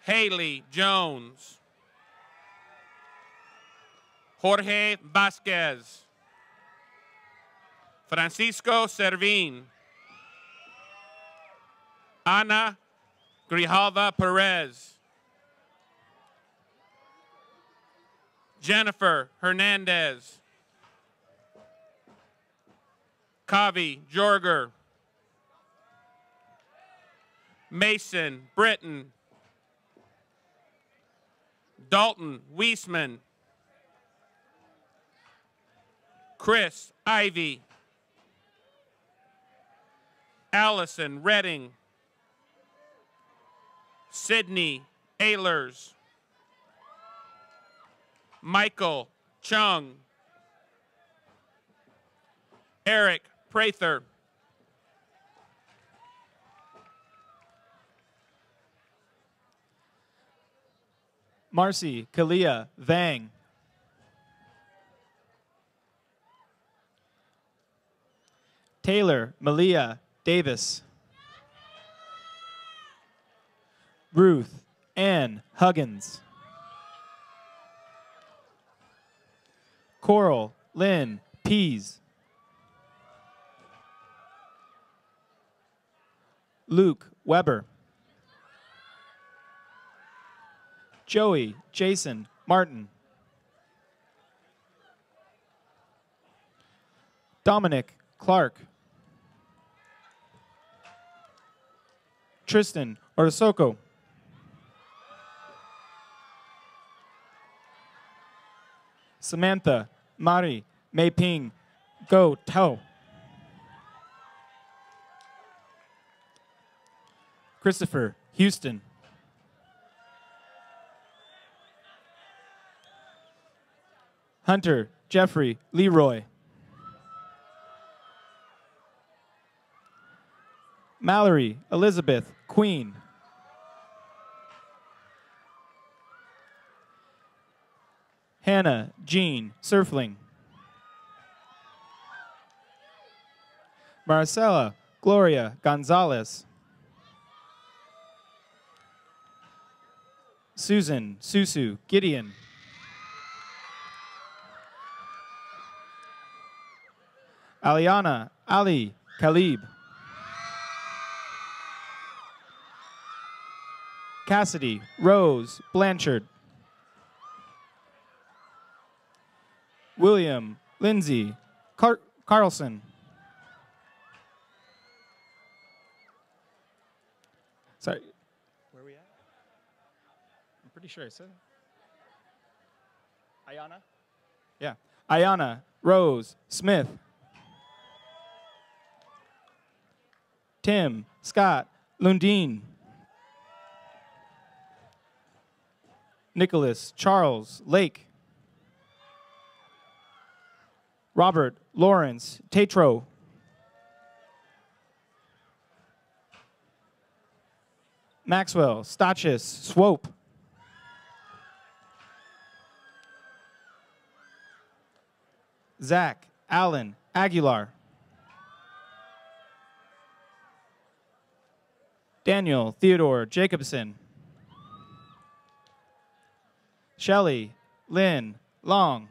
Haley Jones. Jorge Vasquez. Francisco Servin. Ana Grijalva Perez. Jennifer Hernandez. Kavi Jorger. Mason Britton. Dalton Weisman. Chris Ivy. Allison Redding. Sydney Ehlers. Michael Chung. Eric Prather. Marcy Kalia Vang. Taylor Malia Davis. Ruth Ann Huggins. Coral Lynn Pease. Luke Weber. Joey Jason Martin. Dominic Clark. Tristan Orosoko. Samantha Mari Meiping Go Tao. Christopher Houston. Hunter Jeffrey Leroy. Mallory Elizabeth Queen. Hannah Jean Surfling. Marcela Gloria Gonzalez. Susan Susu Gideon. Aliana Ali Khalib. Cassidy Rose Blanchard. William Lindsay Carlson. Sorry, where are we at? I'm pretty sure I said it. Ayana? Yeah. Ayana Rose Smith. Tim Scott Lundeen. Nicholas Charles Lake. Robert Lawrence Tatro. Maxwell, Stachis, Swope. Zach, Allen, Aguilar. Daniel, Theodore, Jacobson. Shelley, Lynn, Long.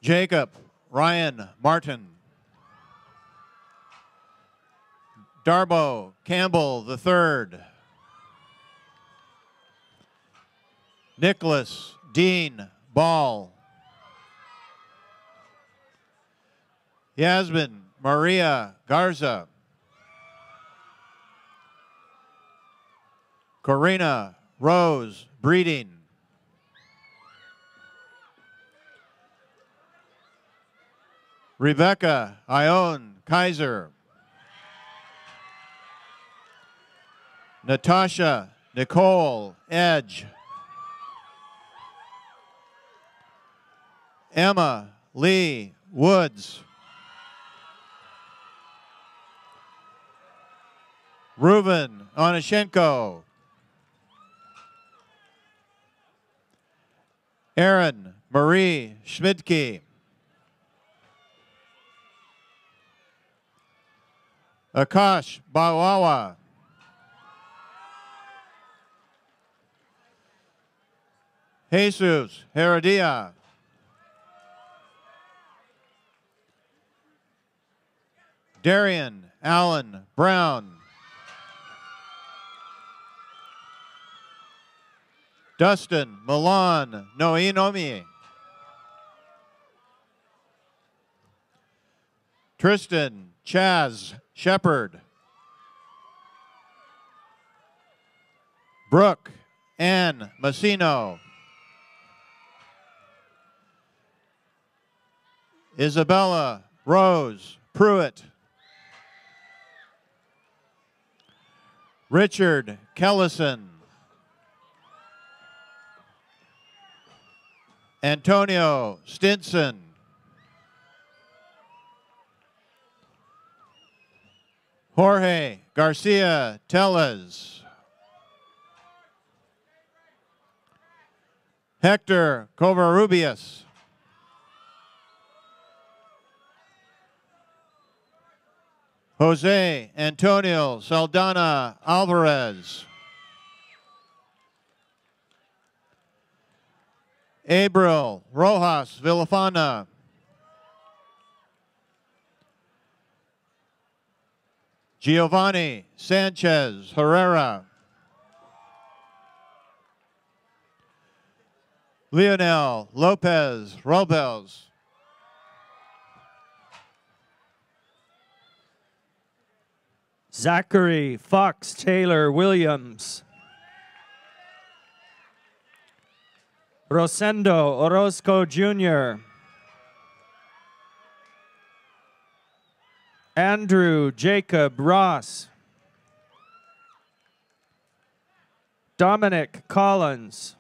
Jacob, Ryan, Martin. Darbo, Campbell III. Nicholas, Dean, Ball. Yasmin, Maria, Garza. Corina, Rose, Breeding. Rebecca, Ione, Kaiser. Natasha, Nicole, Edge. Emma, Lee, Woods. Reuven, Onashenko. Aaron, Marie, Schmidtke. Akash, Bawawa. Jesus, Heredia. Darian, Allen, Brown. Dustin, Milan, Noinomi. Tristan, Chaz, Shepard. Brooke, Ann, Massino. Isabella, Rose, Pruitt. Richard, Kellison. Antonio, Stinson. Jorge, Garcia, Tellez. Hector, Covarrubias. Jose Antonio Saldana Alvarez. Abril Rojas Villafana. Giovanni Sanchez Herrera. Leonel Lopez Robles. Zachary Fox Taylor Williams. Rosendo Orozco Jr. Andrew Jacob Ross. Dominic Collins.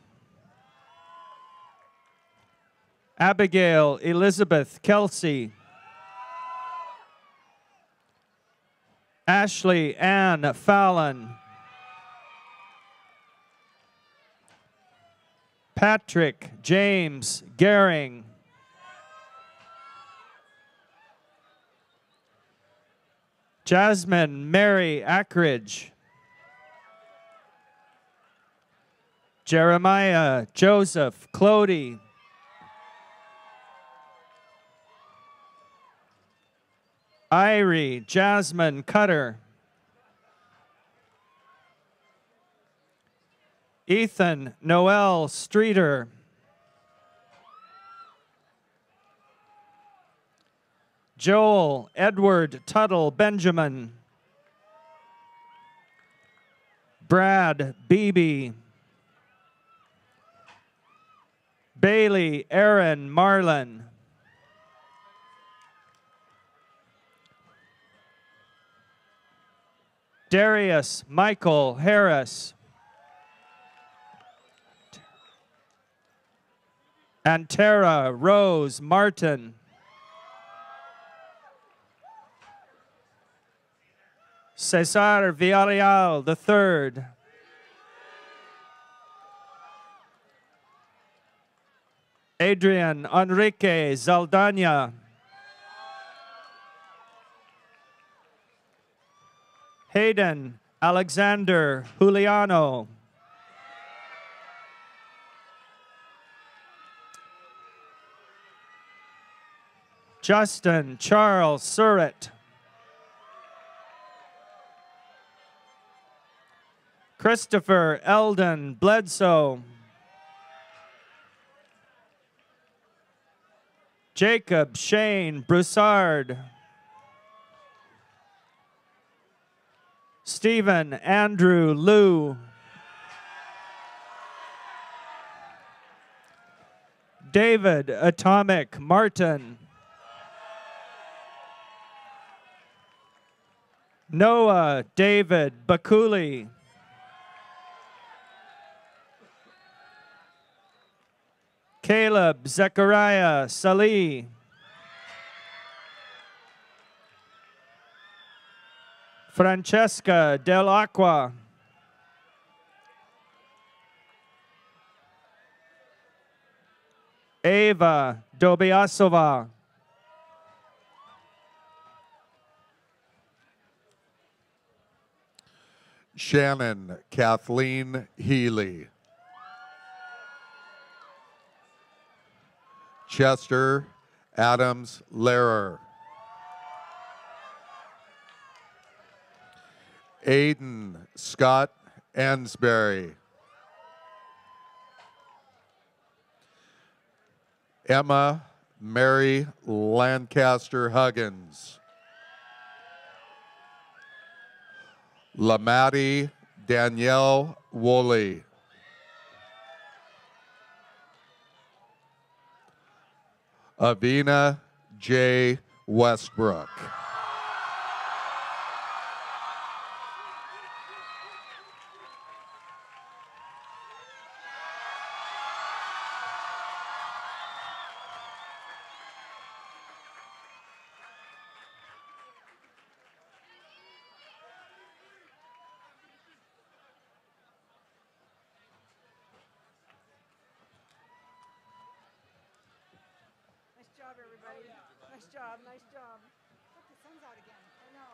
Abigail Elizabeth Kelsey. Ashley Ann Fallon. Patrick James Gehring. Jasmine Mary Ackridge. Jeremiah Joseph Clody. Irie Jasmine Cutter. Ethan Noel Streeter. Joel Edward Tuttle Benjamin. Brad Beebe. Bailey Aaron Marlin. Darius Michael Harris. And Tara Rose Martin. Cesar Villarreal III. Adrian Enrique Zaldana. Hayden Alexander Juliano. Justin Charles Surratt. Christopher Eldon Bledsoe. Jacob Shane Broussard. Stephen Andrew Liu. David Atomic Martin. Noah David Bakuli. Caleb Zechariah Salih. Francesca Del Acqua. Eva Dobiasova. Shannon Kathleen Healy. Chester Adams Lehrer. Aiden Scott Ansberry. Emma Mary Lancaster Huggins. Lamati Danielle Woolley. Avina J. Westbrook. Nice job, everybody. Nice job, nice job. Look, the sun's out again. I know.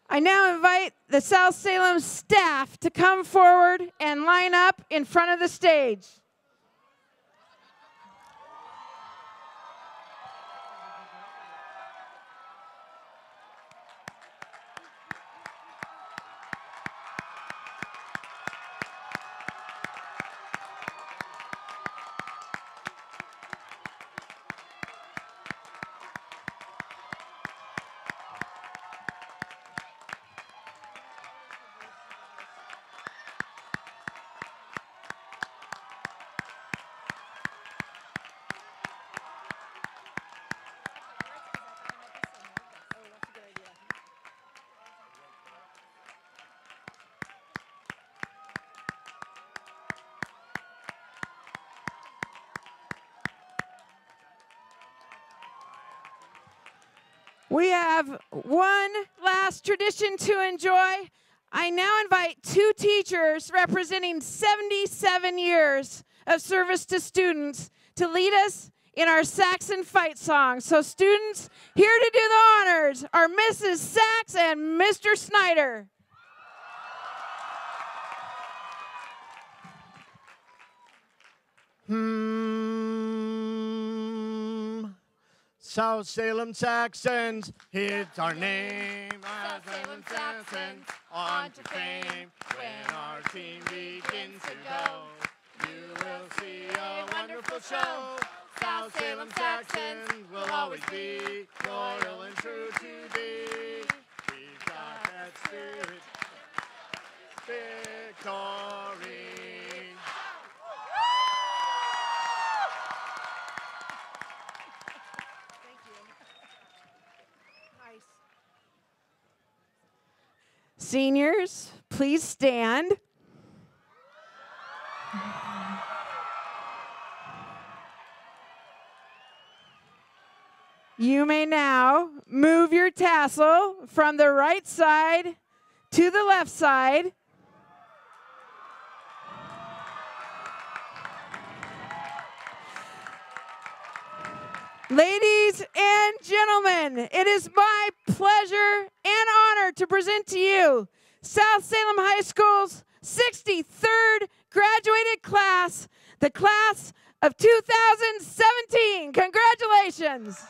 I now invite the South Salem staff to come forward and line up in front of the stage. We have one last tradition to enjoy. I now invite two teachers representing 77 years of service to students to lead us in our Saxon fight song. So students, here to do the honors are Mrs. Sachs and Mr. Snyder. South Salem Saxons, it's our name. South Salem Saxons, on to fame. When our team begins to go, you will see a wonderful show. South Salem Saxons will always be loyal and true to thee. We've got that spirit, victory. Seniors, please stand. You may now move your tassel from the right side to the left side. Ladies and gentlemen, it is my pleasure and honor to present to you South Salem High School's 63rd graduated class, the class of 2017. Congratulations.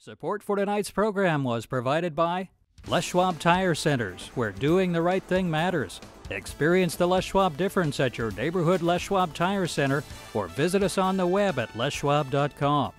Support for tonight's program was provided by Les Schwab Tire Centers, where doing the right thing matters. Experience the Les Schwab difference at your neighborhood Les Schwab Tire Center or visit us on the web at leschwab.com.